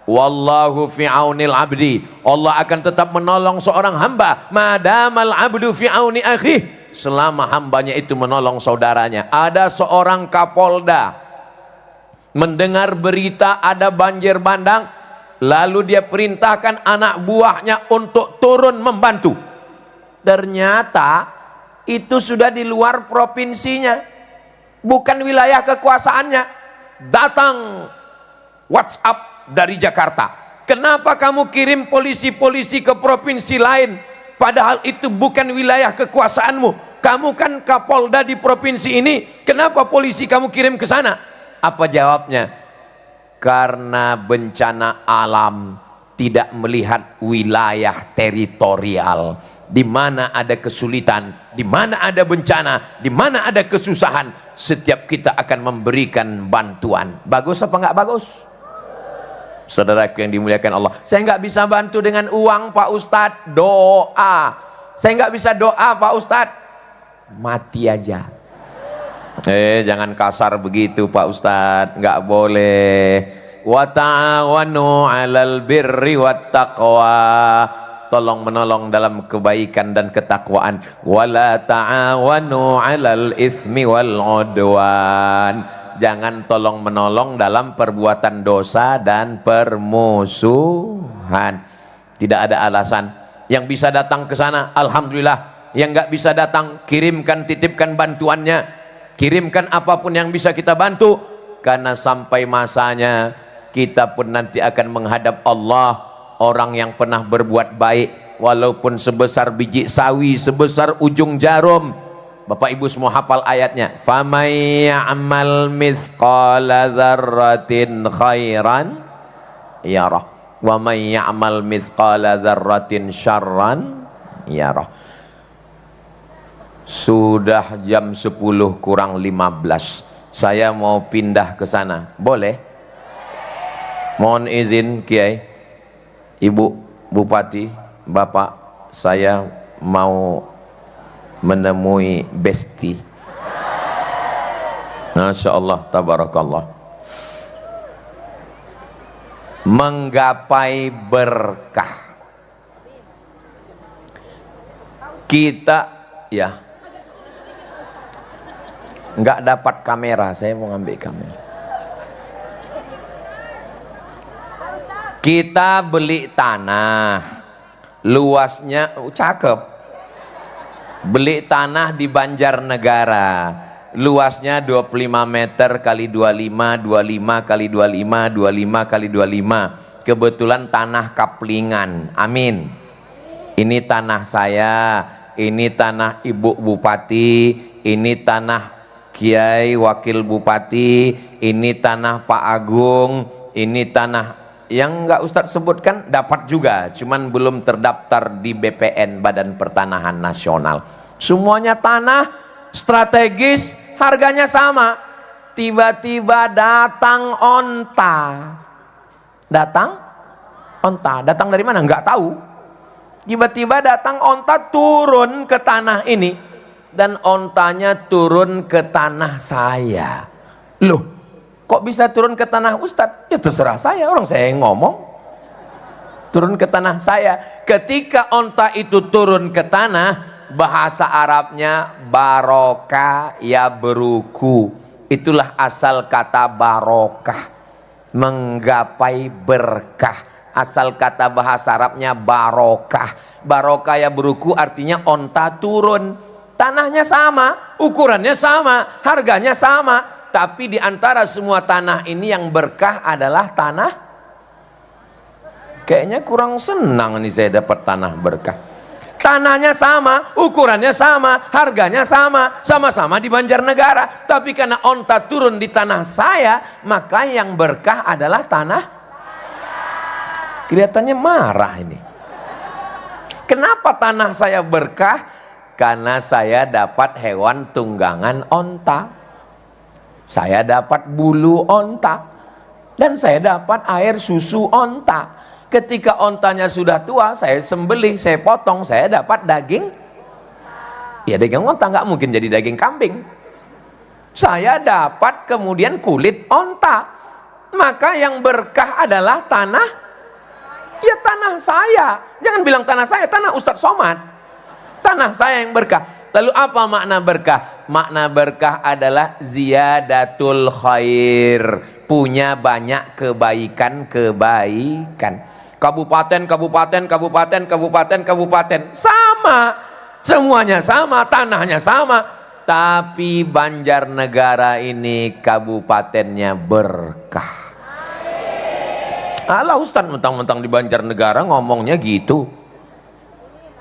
Wallahu fi aunil abdi. Allah akan tetap menolong seorang hamba madamal abdu fi auni akhi, selama hambanya itu menolong saudaranya. Ada seorang kapolda mendengar berita ada banjir bandang, lalu dia perintahkan anak buahnya untuk turun membantu. Ternyata itu sudah di luar provinsinya, bukan wilayah kekuasaannya. Datang WhatsApp dari Jakarta, kenapa kamu kirim polisi-polisi ke provinsi lain, padahal itu bukan wilayah kekuasaanmu? Kamu kan kapolda di provinsi ini, kenapa polisi kamu kirim ke sana? Apa jawabnya? Karena bencana alam tidak melihat wilayah teritorial. Di mana ada kesulitan, di mana ada bencana, di mana ada kesusahan, setiap kita akan memberikan bantuan. Bagus apa enggak bagus? Saudaraku yang dimuliakan Allah, saya nggak bisa bantu dengan uang Pak Ustadz, doa. Saya nggak bisa doa Pak Ustadz, mati aja. Jangan kasar begitu Pak Ustadz, nggak boleh. Wa ta'awanu 'alal birri wat taqwa, tolong menolong dalam kebaikan dan ketakwaan. Wala ta'awanu 'alal ismi wal 'udwan, jangan tolong menolong dalam perbuatan dosa dan permusuhan. Tidak ada alasan. Yang bisa datang ke sana alhamdulillah, yang nggak bisa datang kirimkan, titipkan bantuannya, kirimkan apapun yang bisa kita bantu, karena sampai masanya kita pun nanti akan menghadap Allah. Orang yang pernah berbuat baik walaupun sebesar biji sawi, sebesar ujung jarum, Bapak Ibu semua hafal ayatnya, famay ya'mal mithqala dzarratin khairan yarah wa may ya'mal mithqala dzarratin syarran yarah. Sudah jam 10 kurang 15, saya mau pindah ke sana, boleh? Mohon izin Kiai, Ibu Bupati, Bapak, saya mau menemui Besti. Masya Allah, tabarakallah. Menggapai berkah. Kita, ya, nggak dapat kamera, saya mau ngambil kamera. Kita beli tanah, luasnya cakep. Beli tanah di Banjarnegara, luasnya 25 meter kali 25, 25 kali 25, 25 kali 25. Kebetulan tanah kaplingan, amin. Ini tanah saya, ini tanah Ibu Bupati, ini tanah Kiai Wakil Bupati, ini tanah Pak Agung, ini tanah yang enggak Ustadz sebutkan dapat juga, cuman belum terdaftar di BPN, Badan Pertanahan Nasional. Semuanya tanah strategis, harganya sama. Tiba-tiba datang onta. Datang dari mana? Enggak tahu. Tiba-tiba datang onta turun ke tanah ini, dan ontanya turun ke tanah saya. Loh, kok bisa turun ke tanah Ustadz? Ya terserah saya, orang saya yang ngomong. Turun ke tanah saya. Ketika onta itu turun ke tanah, bahasa Arabnya barokah ya beruku. Itulah asal kata barokah, menggapai berkah. Asal kata bahasa Arabnya barokah. Barokah ya beruku artinya onta turun. Tanahnya sama, ukurannya sama, harganya sama. Tapi di antara semua tanah ini yang berkah adalah tanah. Kayaknya kurang senang nih saya dapat tanah berkah. Tanahnya sama, ukurannya sama, harganya sama, sama-sama di Banjarnegara. Tapi karena onta turun di tanah saya, maka yang berkah adalah tanah. Kelihatannya marah ini. Kenapa tanah saya berkah? Karena saya dapat hewan tunggangan onta. Saya dapat bulu onta, dan saya dapat air susu onta. Ketika ontanya sudah tua, saya sembelih, saya potong, saya dapat daging. Ya daging onta, nggak mungkin jadi daging kambing. Saya dapat kemudian kulit onta. Maka yang berkah adalah tanah, ya tanah saya. Jangan bilang tanah saya, tanah Ustadz Somad. Tanah saya yang berkah. Lalu apa makna berkah? Makna berkah adalah ziyadatul khair, punya banyak kebaikan-kebaikan. Kabupaten, kabupaten, kabupaten, kabupaten, kabupaten sama, semuanya sama, tanahnya sama, tapi Banjarnegara ini kabupatennya berkah. Alah Ustadz, mentang-mentang di Banjarnegara ngomongnya gitu.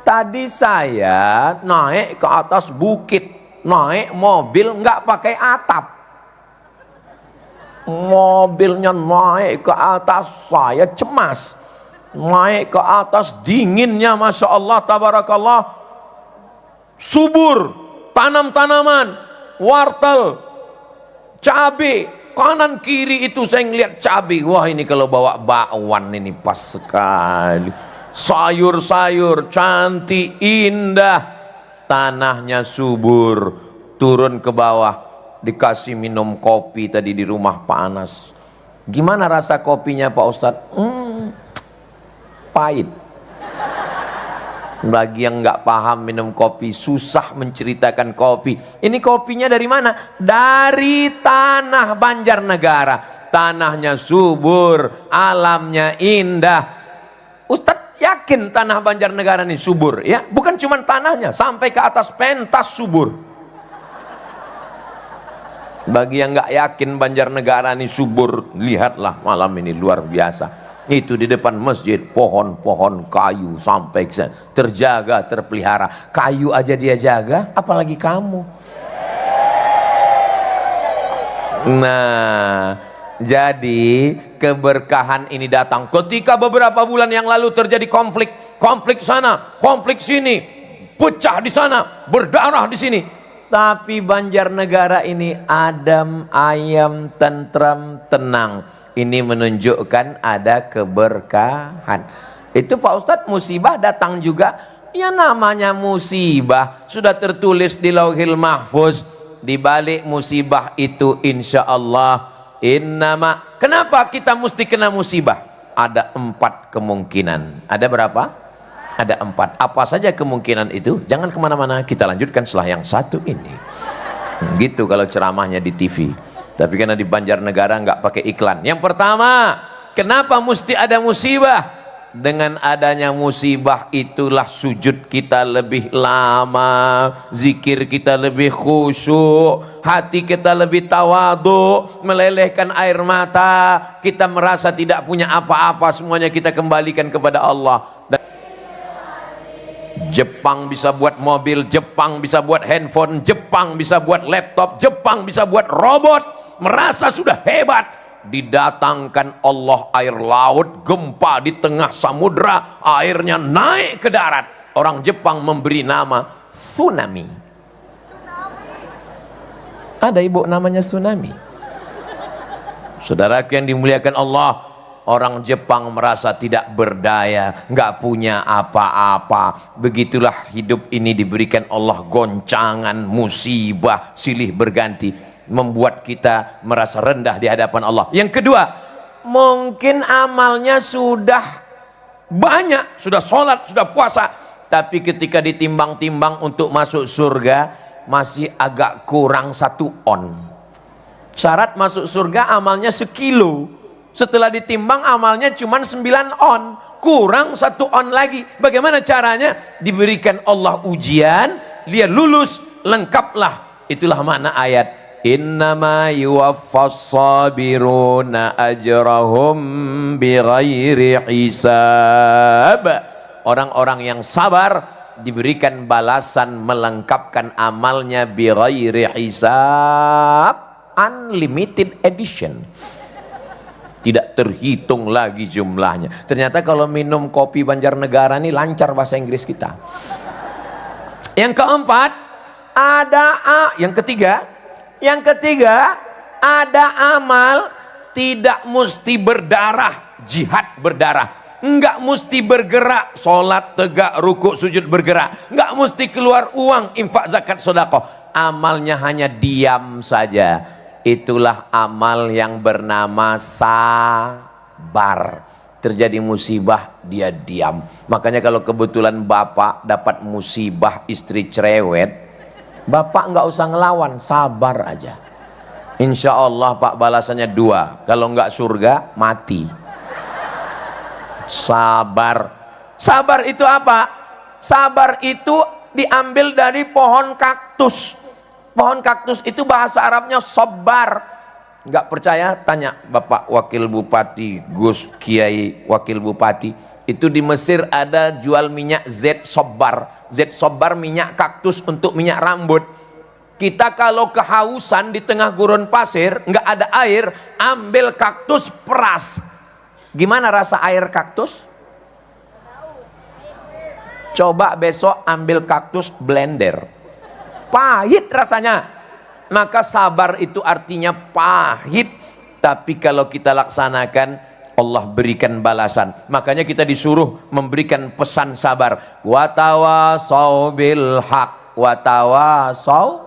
Tadi saya naik ke atas bukit, naik mobil nggak pakai atap. Mobilnya naik ke atas, saya cemas. Naik ke atas, dinginnya Masya Allah, tabarakallah. Subur, tanam-tanaman, wortel, cabai, kanan kiri itu saya ngeliat cabai. Wah, ini kalau bawa bakwan ini pas sekali. Sayur-sayur cantik, indah, tanahnya subur. Turun ke bawah, dikasih minum kopi tadi di rumah panas. Gimana rasa kopinya Pak Ustadz? Pahit. Bagi yang nggak paham minum kopi, susah menceritakan kopi. Ini kopinya dari mana? Dari tanah Banjarnegara. Tanahnya subur, alamnya indah. Ustadz yakin tanah Banjarnegara ini subur, ya? Bukan cuma tanahnya, sampai ke atas pentas subur. Bagi yang nggak yakin Banjarnegara ini subur, lihatlah malam ini luar biasa. Itu di depan masjid, pohon-pohon kayu sampai terjaga, terpelihara. Kayu aja dia jaga, apalagi kamu. Nah, jadi keberkahan ini datang ketika beberapa bulan yang lalu terjadi konflik sana, konflik sini, pecah di sana, berdarah di sini. Tapi Banjarnegara ini adem, ayem, tentram, tenang. Ini menunjukkan ada keberkahan. Itu Pak Ustadz, musibah datang juga. Ya namanya musibah sudah tertulis di Lauhil Mahfuz. Di balik musibah itu insya Allah kenapa kita mesti kena musibah? Ada 4 kemungkinan. Ada berapa? Ada 4. Apa saja kemungkinan itu? Jangan kemana-mana, kita lanjutkan setelah yang satu ini. Gitu kalau ceramahnya di TV. Tapi karena di Banjarnegara nggak pakai iklan. Yang pertama, kenapa mesti ada musibah? Dengan adanya musibah itulah sujud kita lebih lama, zikir kita lebih khusyuk, hati kita lebih tawadhu, melelehkan air mata, kita merasa tidak punya apa-apa, semuanya kita kembalikan kepada Allah. Dan Jepang bisa buat mobil, Jepang bisa buat handphone, Jepang bisa buat laptop, Jepang bisa buat robot, merasa sudah hebat. Didatangkan Allah air laut, gempa di tengah samudra, airnya naik ke darat. Orang Jepang memberi nama tsunami. Ada ibu namanya tsunami. Saudara yang dimuliakan Allah, orang Jepang merasa tidak berdaya, nggak punya apa-apa. Begitulah hidup ini diberikan Allah goncangan, musibah, silih berganti, membuat kita merasa rendah di hadapan Allah. Yang kedua, mungkin amalnya sudah banyak, sudah sholat, sudah puasa, tapi ketika ditimbang-timbang untuk masuk surga masih agak kurang 1 on. Syarat masuk surga amalnya 1 kilo, setelah ditimbang amalnya cuma 9 on, kurang 1 on lagi. Bagaimana caranya? Diberikan Allah ujian, dia lulus, lengkaplah. Itulah makna ayat innama yuwaffas sabiruna ajrahum bighairi hisab. Orang-orang yang sabar diberikan balasan melengkapkan amalnya bighairi hisab, unlimited edition, tidak terhitung lagi jumlahnya. Ternyata kalau minum kopi Banjarnegara ini lancar bahasa Inggris kita. Yang keempat, yang ketiga, ada amal tidak mesti berdarah, jihad berdarah. Enggak mesti bergerak, sholat tegak, rukuk, sujud bergerak. Enggak mesti keluar uang, infak, zakat, sedekah. amalnya hanya diam saja. Itulah amal yang bernama sabar. Terjadi musibah, dia diam. Makanya kalau kebetulan bapak dapat musibah istri cerewet, bapak nggak usah ngelawan, sabar aja. Insya Allah pak balasannya 2. Kalau nggak surga, mati. Sabar. Sabar itu apa? Sabar itu diambil dari pohon kaktus. Pohon kaktus itu bahasa Arabnya sobar. Nggak percaya? Tanya Bapak Wakil Bupati, Gus Kiai Wakil Bupati. Itu di Mesir ada jual minyak Z Sobar. Z Sobar minyak kaktus untuk minyak rambut. Kita kalau kehausan di tengah gurun pasir, nggak ada air, ambil kaktus peras. Gimana rasa air kaktus? Coba besok ambil kaktus blender. Pahit rasanya. Maka sabar itu artinya pahit, tapi kalau kita laksanakan Allah berikan balasan. Makanya kita disuruh memberikan pesan sabar. Watawasau bil haq, watawasau.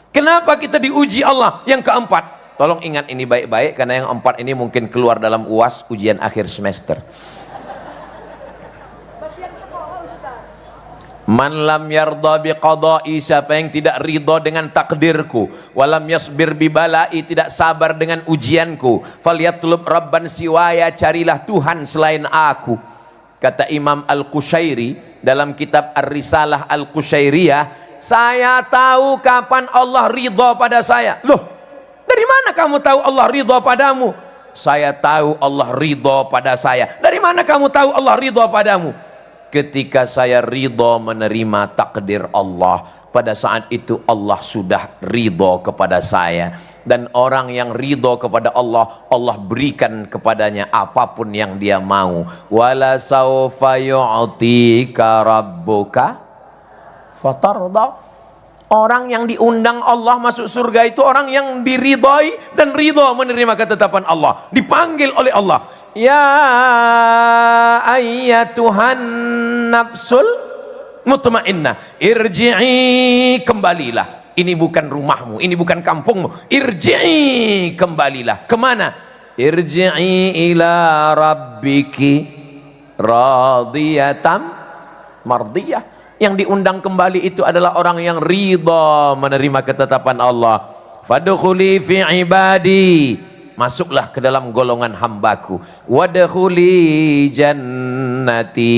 Kenapa kita diuji Allah? Yang keempat, tolong ingat ini baik-baik, karena yang 4 ini mungkin keluar dalam UAS ujian akhir semester. Man lam yarda biqada'i, siapa yang tidak ridha dengan takdirku, walam yasbir bibalai, tidak sabar dengan ujianku, falyatlub rabban siwaya, carilah Tuhan selain aku. Kata Imam Al-Qushairi dalam kitab Ar-Risalah Al-Qushairiyah, saya tahu kapan Allah ridha pada saya. Loh, dari mana kamu tahu Allah ridha padamu? Saya tahu Allah ridha pada saya. Dari mana kamu tahu Allah ridha padamu? Ketika saya ridho menerima takdir Allah, pada saat itu Allah sudah ridho kepada saya. Dan orang yang ridho kepada Allah, Allah berikan kepadanya apapun yang dia mau. Wala sawfa yu'tika rabbuka fatarda. Orang yang diundang Allah masuk surga itu orang yang diridhoi dan ridho menerima ketetapan Allah. Dipanggil oleh Allah, ya ayyatuhan nafsul mutmainnah irji'i, kembalilah. Ini bukan rumahmu, ini bukan kampungmu. Irji'i, kembalilah. Kemana? Irji'i ila rabbiki radiyatan mardiyah. Yang diundang kembali itu adalah orang yang ridha menerima ketetapan Allah. Fadkhuli fi ibadi, masuklah ke dalam golongan hambaku. Wadkhuli jannati,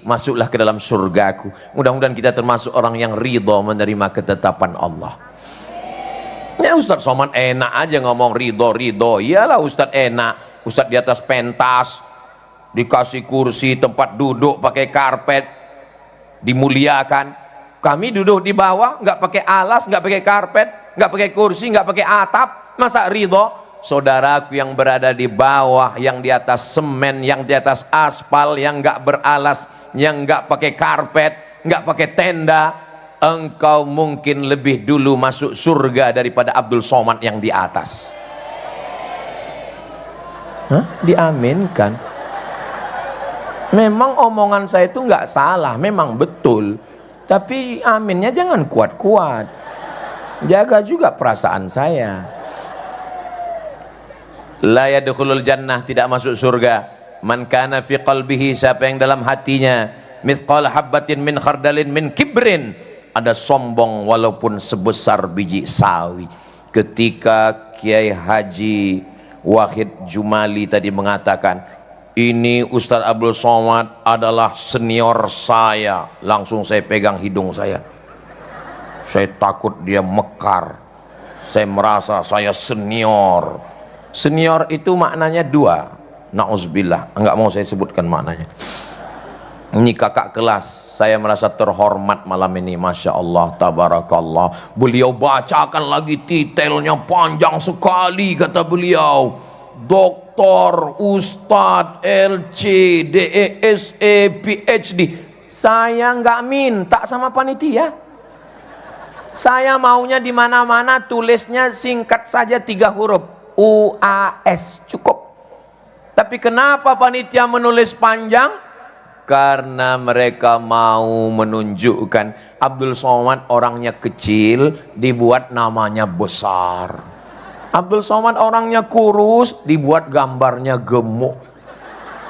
masuklah ke dalam surgaku. Mudah-mudahan kita termasuk orang yang ridha menerima ketetapan Allah. Ya Ustadz Somad enak aja ngomong ridho. Iyalah Ustadz enak. Ustadz di atas pentas, dikasih kursi, tempat duduk pakai karpet, dimuliakan. Kami duduk di bawah, nggak pakai alas, nggak pakai karpet, nggak pakai kursi, nggak pakai atap. Masa ridho? Saudaraku yang berada di bawah, yang di atas semen, yang di atas aspal, yang nggak beralas, yang nggak pakai karpet, nggak pakai tenda, engkau mungkin lebih dulu masuk surga daripada Abdul Somad yang di atas. Hah? Diaminkan. Memang omongan saya itu nggak salah, memang betul. Tapi aminnya jangan kuat-kuat. Jaga juga perasaan saya. La yadkhulul jannah, tidak masuk surga. Man kana fi qalbihi, siapa yang dalam hatinya mithqal habbatin min khardalin min kibrin, ada sombong walaupun sebesar biji sawi. Ketika Kiai Haji Wahid Jumali tadi mengatakan, ini Ustadz Abdul Somad adalah senior saya, langsung saya pegang hidung saya. Saya takut dia mekar. Saya merasa saya senior. Senior itu maknanya 2. Na'udzubillah, enggak mau saya sebutkan maknanya. Ini kakak kelas, saya merasa terhormat malam ini. Masya Allah, tabarakallah. Beliau bacakan lagi titelnya panjang sekali, kata beliau. Doktor, Ustadz, LC, DESE, PhD. Saya nggak minta sama panitia. Saya maunya di mana-mana tulisnya singkat saja 3 huruf, UAS, cukup. Tapi kenapa panitia menulis panjang? Karena mereka mau menunjukkan Abdul Somad orangnya kecil, dibuat namanya besar. Abdul Somad orangnya kurus, dibuat gambarnya gemuk.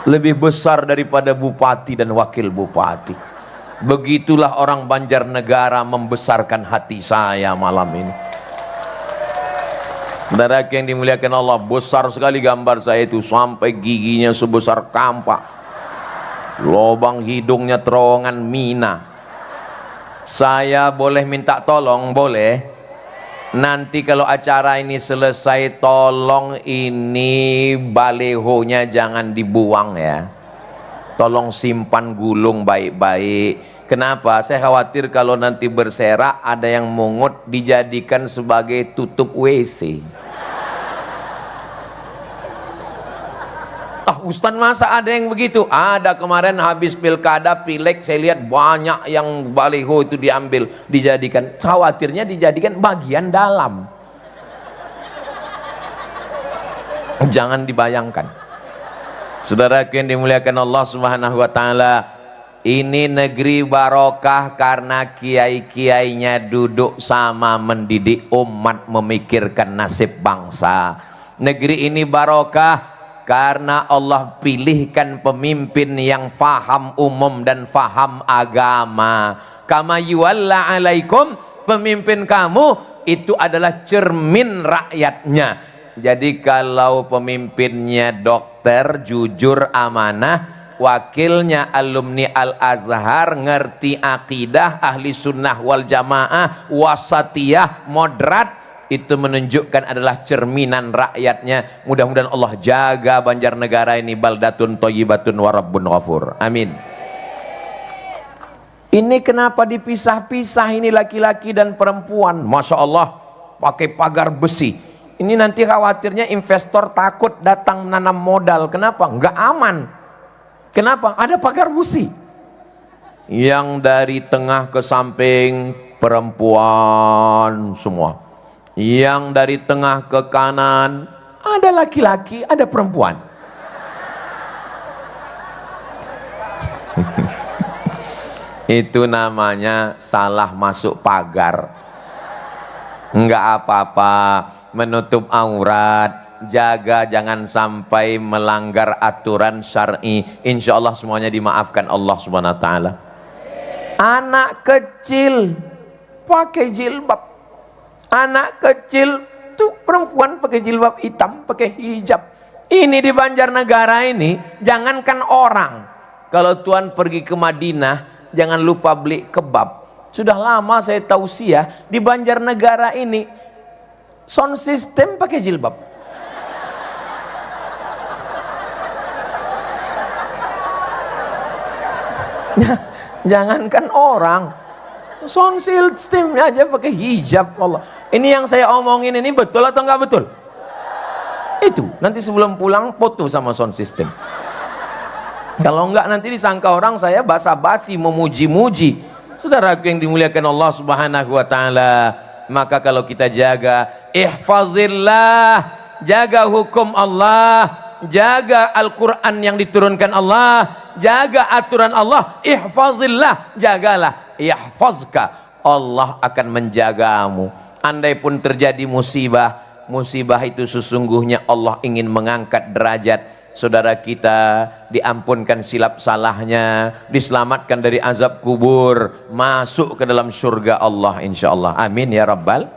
Lebih besar daripada bupati dan wakil bupati. Begitulah orang Banjarnegara membesarkan hati saya malam ini. Saudara yang dimuliakan Allah, besar sekali gambar saya itu, sampai giginya sebesar kampak, lubang hidungnya terowongan Mina. Saya boleh minta tolong? Boleh. Nanti kalau acara ini selesai, tolong ini balehonya jangan dibuang ya. Tolong simpan, gulung baik-baik. Kenapa? Saya khawatir kalau nanti berserak ada yang mungut, dijadikan sebagai tutup WC. Ustaz, masa ada yang begitu? Ada, kemarin habis pilkada, pileg, saya lihat banyak yang baliho itu diambil, dijadikan, khawatirnya dijadikan bagian dalam. Jangan dibayangkan. Saudara yang dimuliakan Allah Subhanahu wa taala, ini negeri barokah karena kiai-kiainya duduk sama mendidik umat, memikirkan nasib bangsa. Negeri ini barokah karena Allah pilihkan pemimpin yang faham umum dan faham agama. Kama yuwalla alaikum, pemimpin kamu itu adalah cermin rakyatnya. Jadi kalau pemimpinnya dokter, jujur, amanah, wakilnya alumni Al-Azhar, ngerti akidah, ahli sunnah wal jamaah, wasatiyah, moderat, itu menunjukkan adalah cerminan rakyatnya. Mudah-mudahan Allah jaga Banjarnegara ini baldatun thayyibatun wa rabbun ghafur. Amin. Ini kenapa dipisah-pisah ini laki-laki dan perempuan? Masya Allah, pakai pagar besi. Ini nanti khawatirnya investor takut datang menanam modal. Kenapa? Nggak aman. Kenapa? Ada pagar besi. Yang dari tengah ke samping perempuan semua. Yang dari tengah ke kanan ada laki-laki, ada perempuan. Itu namanya salah masuk pagar. Enggak apa-apa, menutup aurat, jaga jangan sampai melanggar aturan syar'i. Insya Allah semuanya dimaafkan Allah Subhanahu wa taala. Anak kecil pakai jilbab. Anak kecil tuh perempuan pakai jilbab hitam, pakai hijab. Ini di Banjarnegara ini, jangankan orang. Kalau Tuhan pergi ke Madinah, jangan lupa beli kebab. Sudah lama saya tausiah di Banjarnegara ini sound system pakai jilbab. Jangankan orang, sound system aja pakai hijab. Allah, ini yang saya omongin ini betul atau enggak betul? Itu nanti sebelum pulang foto sama sound system. Kalau enggak nanti disangka orang saya basa-basi memuji-muji. Saudaraku yang dimuliakan Allah Subhanahu wa taala, maka kalau kita jaga ihfazillah, jaga hukum Allah, jaga Al-Qur'an yang diturunkan Allah, jaga aturan Allah, ihfazillah, jagalah, yahfazka, Allah akan menjagamu. Andai pun terjadi musibah, musibah itu sesungguhnya Allah ingin mengangkat derajat saudara kita, diampunkan silap salahnya, diselamatkan dari azab kubur, masuk ke dalam surga Allah insyaallah. Amin ya rabbal.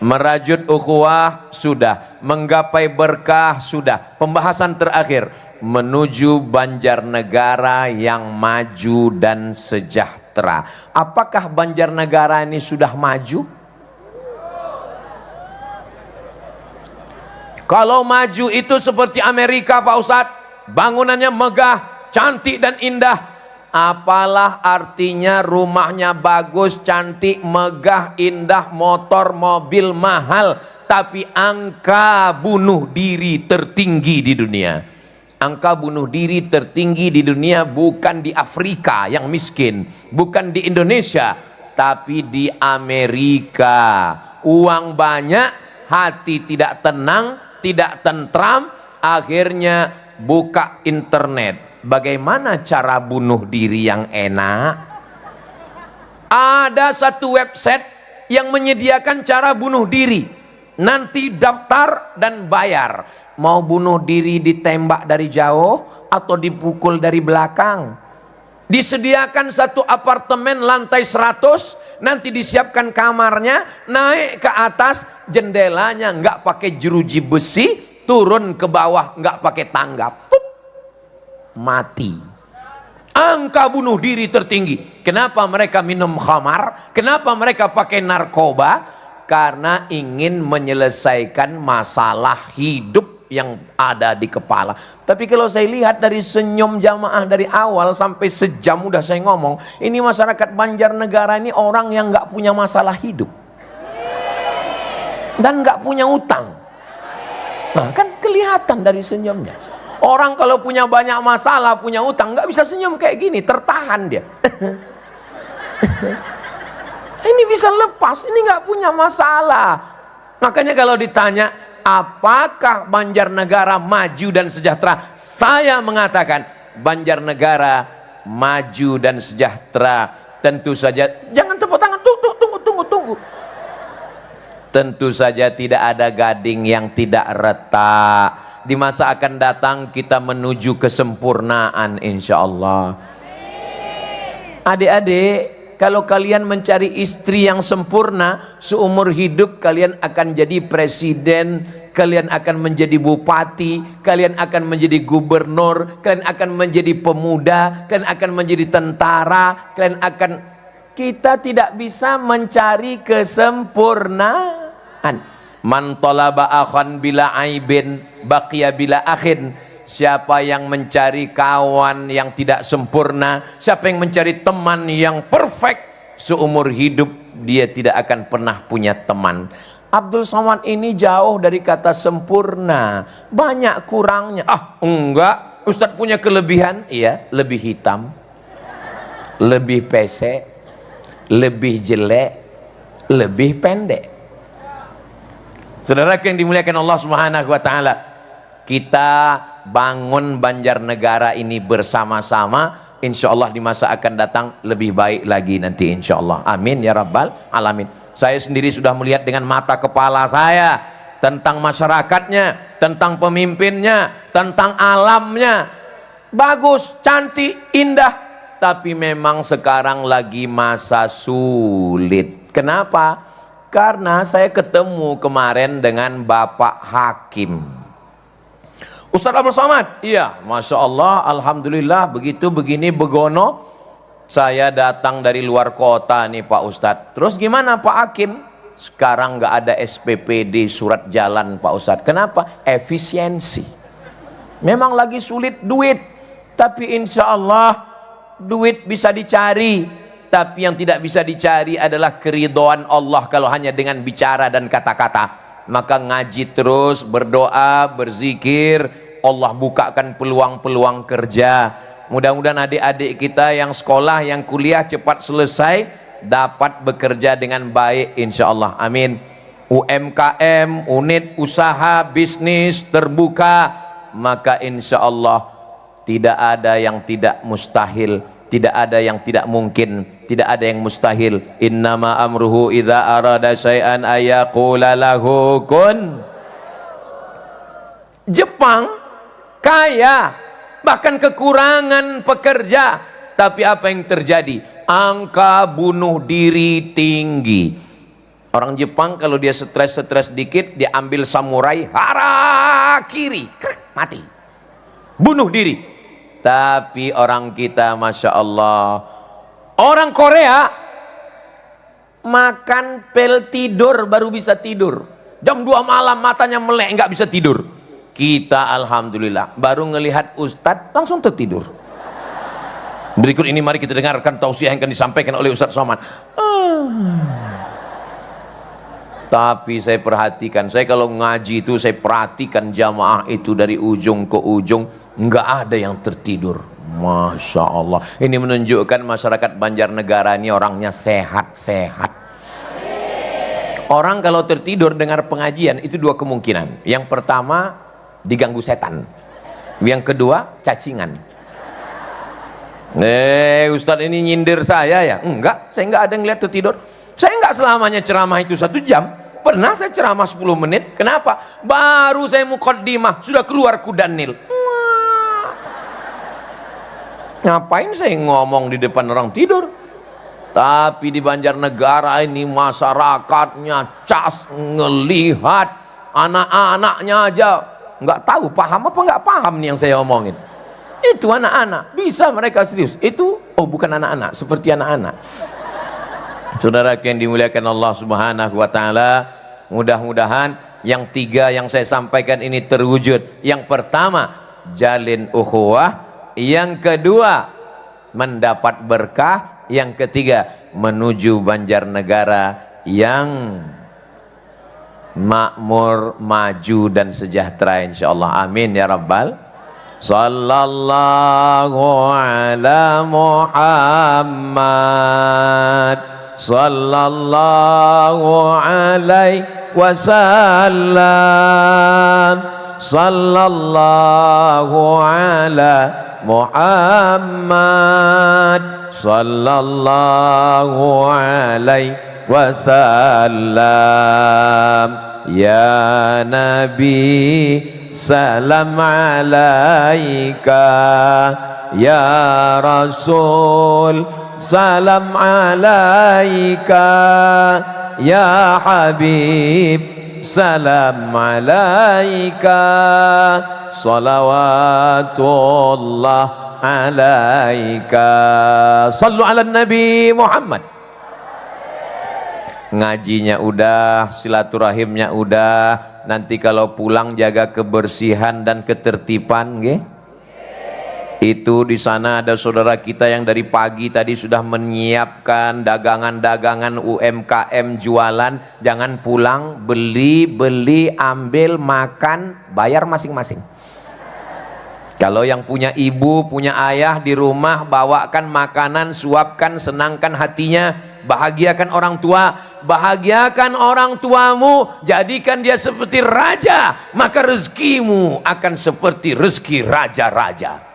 Merajut ukhuwah sudah, menggapai berkah sudah. Pembahasan terakhir, menuju Banjarnegara yang maju dan sejahtera. Apakah Banjarnegara ini sudah maju? Kalau maju itu seperti Amerika Pak Ustadz, bangunannya megah, cantik dan indah. Apalah artinya rumahnya bagus, cantik, megah, indah, motor, mobil mahal, tapi angka bunuh diri tertinggi di dunia. Angka bunuh diri tertinggi di dunia bukan di Afrika yang miskin, bukan di Indonesia, tapi di Amerika. Uang banyak, hati tidak tenang, tidak tentram, akhirnya buka internet, bagaimana cara bunuh diri yang enak? Ada satu website yang menyediakan cara bunuh diri. Nanti daftar dan bayar. Mau bunuh diri ditembak dari jauh atau dipukul dari belakang. Disediakan satu apartemen lantai 100, nanti disiapkan kamarnya, naik ke atas, jendelanya nggak pakai jeruji besi, turun ke bawah nggak pakai tangga, mati. Angka bunuh diri tertinggi. Kenapa mereka minum khamar? Kenapa mereka pakai narkoba? Karena ingin menyelesaikan masalah hidup yang ada di kepala. Tapi kalau saya lihat dari senyum jamaah dari awal sampai sejam udah saya ngomong, ini masyarakat Banjarnegara ini orang yang nggak punya masalah hidup dan nggak punya utang. Nah kan kelihatan dari senyumnya. Orang kalau punya banyak masalah, punya utang, nggak bisa senyum kayak gini, tertahan dia. Ini bisa lepas, ini nggak punya masalah. Makanya kalau ditanya, apakah Banjarnegara maju dan sejahtera? Saya mengatakan Banjarnegara maju dan sejahtera. Tentu saja, jangan tepuk tangan, tunggu. Tentu saja tidak ada gading yang tidak retak. Di masa akan datang kita menuju kesempurnaan insya Allah. Adik-adik, kalau kalian mencari istri yang sempurna, seumur hidup kalian akan jadi presiden, kalian akan menjadi bupati, kalian akan menjadi gubernur, kalian akan menjadi pemuda, kalian akan menjadi tentara, kalian akan... Kita tidak bisa mencari kesempurnaan. Man talaba akhan bila aibin baqiya bila akhin. Siapa yang mencari kawan yang tidak sempurna, siapa yang mencari teman yang perfect, seumur hidup dia tidak akan pernah punya teman. Abdul Somad ini jauh dari kata sempurna, banyak kurangnya. Enggak, Ustadz punya kelebihan. Iya, lebih hitam, lebih pesek, lebih jelek, lebih pendek. Saudara yang dimuliakan Allah Subhanahu wa taala, kita bangun Banjarnegara ini bersama-sama, insya Allah di masa akan datang lebih baik lagi nanti insya Allah. Amin ya rabbal alamin. Saya sendiri sudah melihat dengan mata kepala saya tentang masyarakatnya, tentang pemimpinnya, tentang alamnya. Bagus, cantik, indah. Tapi memang sekarang lagi masa sulit. Kenapa? Karena saya ketemu kemarin dengan Bapak Hakim. Ustadz Abdul Somad, iya, Masya Allah, Alhamdulillah, begitu, begini, begono. Saya datang dari luar kota nih Pak Ustadz. Terus gimana Pak Hakim? Sekarang nggak ada SPPD, surat jalan Pak Ustadz. Kenapa? Efisiensi. Memang lagi sulit duit. Tapi insya Allah duit bisa dicari. Tapi yang tidak bisa dicari adalah keridhaan Allah kalau hanya dengan bicara dan kata-kata. Maka ngaji terus, berdoa, berzikir, Allah bukakan peluang-peluang kerja. Mudah-mudahan adik-adik kita yang sekolah, yang kuliah cepat selesai, dapat bekerja dengan baik insya Allah. Amin. UMKM, unit usaha, bisnis terbuka, maka insya Allah tidak ada yang tidak mustahil, tidak ada yang tidak mungkin, tidak ada yang mustahil. Innama amruhu idza arada syai'an ayaqula lahu kun. Jepang kaya, bahkan kekurangan pekerja, tapi apa yang terjadi? Angka bunuh diri tinggi. Orang Jepang kalau dia stres dikit, dia ambil samurai, harakiri, mati, bunuh diri. Tapi orang kita Masya Allah, orang Korea makan pil tidur baru bisa tidur. Jam 2 malam matanya melek, nggak bisa tidur. Kita Alhamdulillah baru ngelihat Ustadz langsung tertidur. Berikut ini mari kita dengarkan tausiah yang akan disampaikan oleh Ustadz Somad. Tapi saya perhatikan, saya kalau ngaji itu saya perhatikan jamaah itu dari ujung ke ujung, nggak ada yang tertidur. Masya Allah, ini menunjukkan masyarakat Banjarnegara ini orangnya sehat-sehat. Orang kalau tertidur dengar pengajian itu dua kemungkinan. Yang pertama diganggu setan, yang kedua cacingan. Ustadz ini nyindir saya ya? Enggak, saya enggak ada yang lihat tuh tidur. Saya enggak selamanya ceramah itu 1 jam. Pernah saya ceramah 10 menit. Kenapa? Baru saya muqaddimah sudah keluar kudanil. Ngapain saya ngomong di depan orang tidur? Tapi di Banjarnegara ini masyarakatnya cas ngelihat, anak-anaknya aja nggak tahu paham apa nggak paham nih yang saya omongin. Itu anak-anak bisa mereka serius. Itu bukan anak-anak, seperti anak-anak. Saudara yang dimuliakan Allah Subhanahu wa taala, mudah-mudahan yang 3 yang saya sampaikan ini terwujud. Yang pertama, jalin ukhuwah, yang kedua, mendapat berkah, yang ketiga, menuju Banjarnegara yang makmur, maju dan sejahtera insyaallah. Amin ya rabbal. Sallallahu ala Muhammad, sallallahu alaihi wasallam, sallallahu ala Muhammad, sallallahu alaihi wasallam. Ya Nabi, salam alaika. Ya Rasul, salam alaika. Ya Habib, salam alaika. Salawatullah alaika. Sallu ala Nabi Muhammad. Ngajinya udah, silaturahimnya udah. Nanti kalau pulang jaga kebersihan dan ketertiban, nggih. Itu di sana ada saudara kita yang dari pagi tadi sudah menyiapkan dagangan-dagangan UMKM jualan. Jangan pulang, beli, ambil, makan, bayar masing-masing. Kalau yang punya ibu, punya ayah di rumah, bawakan makanan, suapkan, senangkan hatinya. Bahagiakan orang tua, bahagiakan orang tuamu, jadikan dia seperti raja, maka rezekimu akan seperti rezeki raja-raja.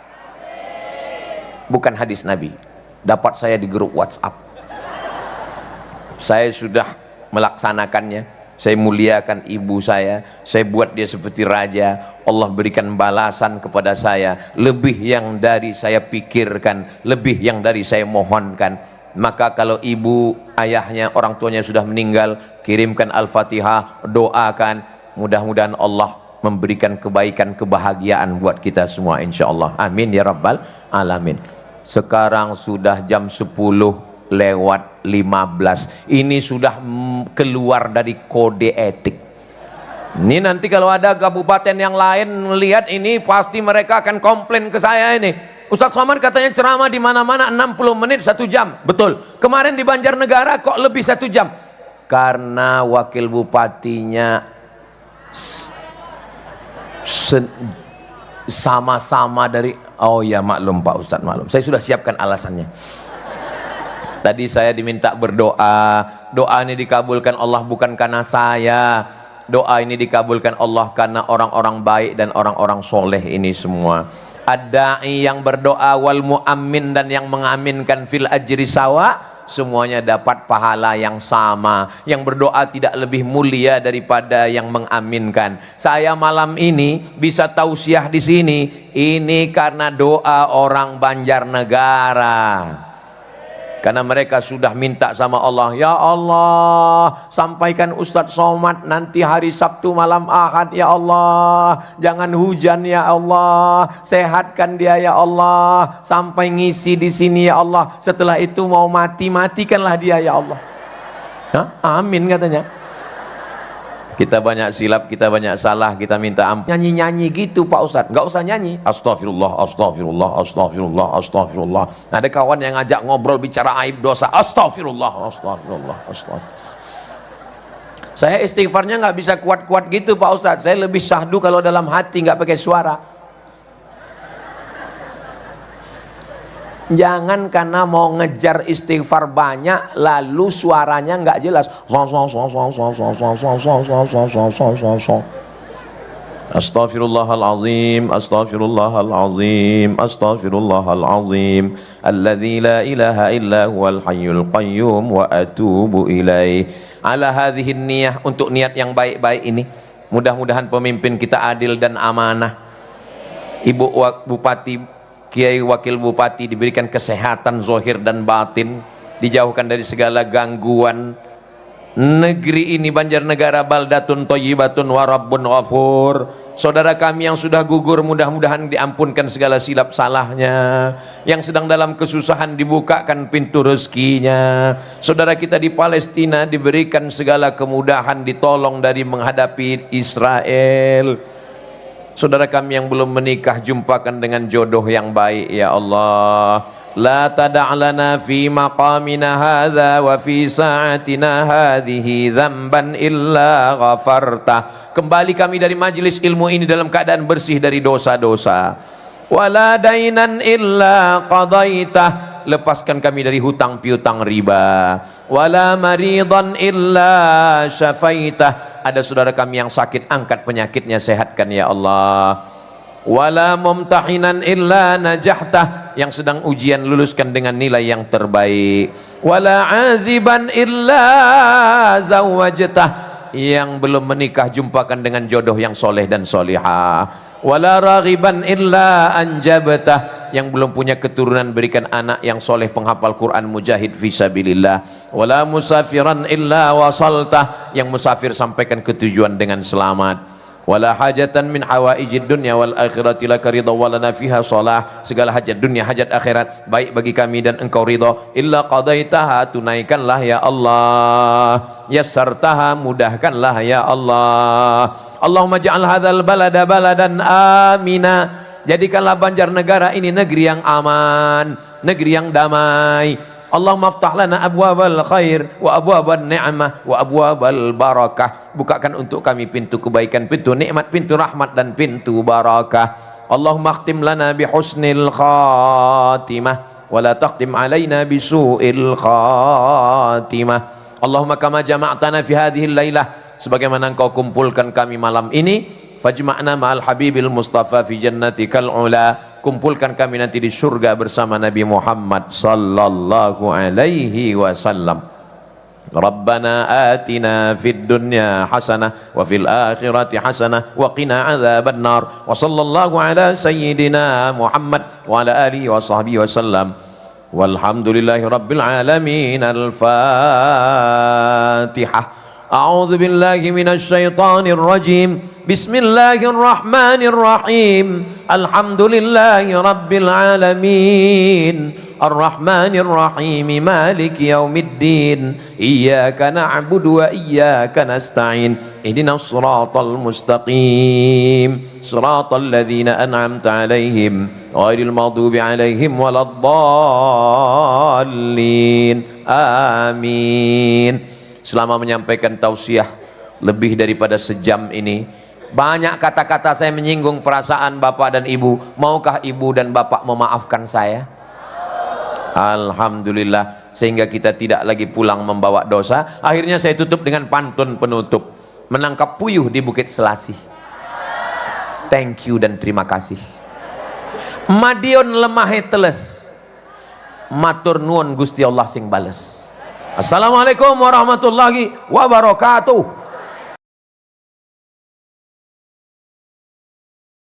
Bukan hadis Nabi, dapat saya di grup WhatsApp. Saya sudah melaksanakannya. Saya muliakan ibu saya buat dia seperti raja. Allah berikan balasan kepada saya lebih yang dari saya pikirkan, lebih yang dari saya mohonkan. Maka kalau ibu, ayahnya, orang tuanya sudah meninggal, kirimkan Al-Fatihah, doakan, mudah-mudahan Allah memberikan kebaikan, kebahagiaan buat kita semua insyaallah. Amin ya rabbal alamin. Sekarang sudah jam 10 lewat 15. Ini sudah keluar dari kode etik. Ini nanti kalau ada kabupaten yang lain melihat ini, pasti mereka akan komplain ke saya ini. Ustadz Somad katanya ceramah di mana-mana 60 menit 1 jam. Betul. Kemarin di Banjarnegara kok lebih 1 jam? Karena wakil bupatinya sama-sama dari, oh ya maklum Pak Ustadz, maklum. Saya sudah siapkan alasannya. Tadi saya diminta berdoa. Doa ini dikabulkan Allah bukan karena saya. Doa ini dikabulkan Allah karena orang-orang baik dan orang-orang soleh ini semua. Ad-da'i yang berdoa wal mu'ammin dan yang mengaminkan fil ajri sawa, semuanya dapat pahala yang sama. Yang berdoa tidak lebih mulia daripada yang mengaminkan. Saya malam ini bisa tausiah di sini ini karena doa orang Banjarnegara. Karena mereka sudah minta sama Allah, ya Allah, sampaikan Ustadz Somad nanti hari Sabtu malam Ahad ya Allah, jangan hujan ya Allah, sehatkan dia ya Allah, sampai ngisi di sini ya Allah. Setelah itu mau mati, matikanlah dia ya Allah. Amin katanya. Kita banyak silap, kita banyak salah, kita minta ampun. Nyanyi-nyanyi gitu Pak Ustadz, nggak usah nyanyi. Astagfirullah, astagfirullah, astagfirullah, astagfirullah. Ada kawan yang ngajak ngobrol bicara aib dosa. Astagfirullah, astagfirullah, astagfirullah. Saya istighfarnya nggak bisa kuat-kuat gitu Pak Ustadz. Saya lebih syahdu kalau dalam hati, nggak pakai suara. Jangan karena mau ngejar istighfar banyak lalu suaranya nggak jelas. Astaghfirullahalazim, astaghfirullahalazim, astaghfirullahalazim, alladzi la ilaha illa huwal hayyul qayyum wa atubu ilaih. Ala hadhihi niyah, untuk niat yang baik-baik ini, mudah-mudahan pemimpin kita adil dan amanah. Ibu Bupati, Kiai Wakil Bupati diberikan kesehatan zahir dan batin, dijauhkan dari segala gangguan. Negeri ini Banjarnegara baldatun thayyibatun wa rabbun ghafur. Saudara kami yang sudah gugur mudah-mudahan diampunkan segala silap salahnya. Yang sedang dalam kesusahan dibukakan pintu rezekinya. Saudara kita di Palestina diberikan segala kemudahan, ditolong dari menghadapi Israel. Saudara kami yang belum menikah jumpakan dengan jodoh yang baik ya Allah. La tada'lana fi maqamina hadha wa fi sa'atina hadhihi dzamban illa ghafarta. Kembali kami dari majelis ilmu ini dalam keadaan bersih dari dosa-dosa. Wala dainan illa qadaitah. Lepaskan kami dari hutang piutang riba. Wala maridan illa syafaitah. Ada saudara kami yang sakit, angkat penyakitnya, sehatkan ya Allah. Wala mumtahinan illa najahtah, yang sedang ujian luluskan dengan nilai yang terbaik. Wala aziban illa zawajtah, yang belum menikah jumpakan dengan jodoh yang soleh dan solihah. Wala raghiban illa anjabtah, yang belum punya keturunan berikan anak yang soleh penghafal Quran mujahid fisabilillah. Wala musafiran illa wasaltah, yang musafir sampaikan ke tujuan dengan selamat. Wala hajatan min hawaijid dunya wal akhirati laka ridha wa lana fiha shalah, segala hajat dunia hajat akhirat baik bagi kami dan engkau ridha, illa qadaitaha, tunaikanlah ya Allah, yassartaha, mudahkanlah ya Allah. Allahumma ja'al hadzal balada baladan amina, jadikanlah Banjarnegara ini negeri yang aman, negeri yang damai. Allahumma aftah lana abwabal khair wa abwabal ni'mah wa abwabal barakah, bukakan untuk kami pintu kebaikan, pintu nikmat, pintu rahmat dan pintu barakah. Allahumma akhtim lana bi husnil khatimah wa la taqtim alaina bi su'il khatimah. Allahumma kama jama'tana fi hadhihi lailah, sebagaimana engkau kumpulkan kami malam ini, fajma'na ma'al habibil mustafa fi jannatikal ula, kumpulkan kami nanti di surga bersama Nabi Muhammad sallallahu alaihi wasallam. Rabbana atina fid dunya hasanah wa fil akhirati hasanah wa qina adzaban nar. Wa sallallahu ala sayyidina Muhammad wa ala alihi wa sahbihi wasallam. Walhamdulillahi rabbil alamin. Al-Fatihah. أعوذ بالله من الشيطان الرجيم. بسم الله الرحمن الرحيم. الحمد لله رب العالمين. الرحمن الرحيم مالك يوم الدين. إياك نعبد وإياك نستعين. اهدنا الصراط المستقيم. صراط الذين أنعمت عليهم غير المغضوب عليهم ولا الضالين. آمين. Selama menyampaikan tausiah lebih daripada sejam ini, banyak kata-kata saya menyinggung perasaan bapak dan ibu. Maukah ibu dan bapak memaafkan saya? Alhamdulillah, sehingga kita tidak lagi pulang membawa dosa. Akhirnya saya tutup dengan pantun penutup, menangkap puyuh di Bukit Selasih. Thank you dan terima kasih. Madiun lemahe teles, matur nuwun Gusti Allah sing bales. Assalamualaikum warahmatullahi wabarakatuh.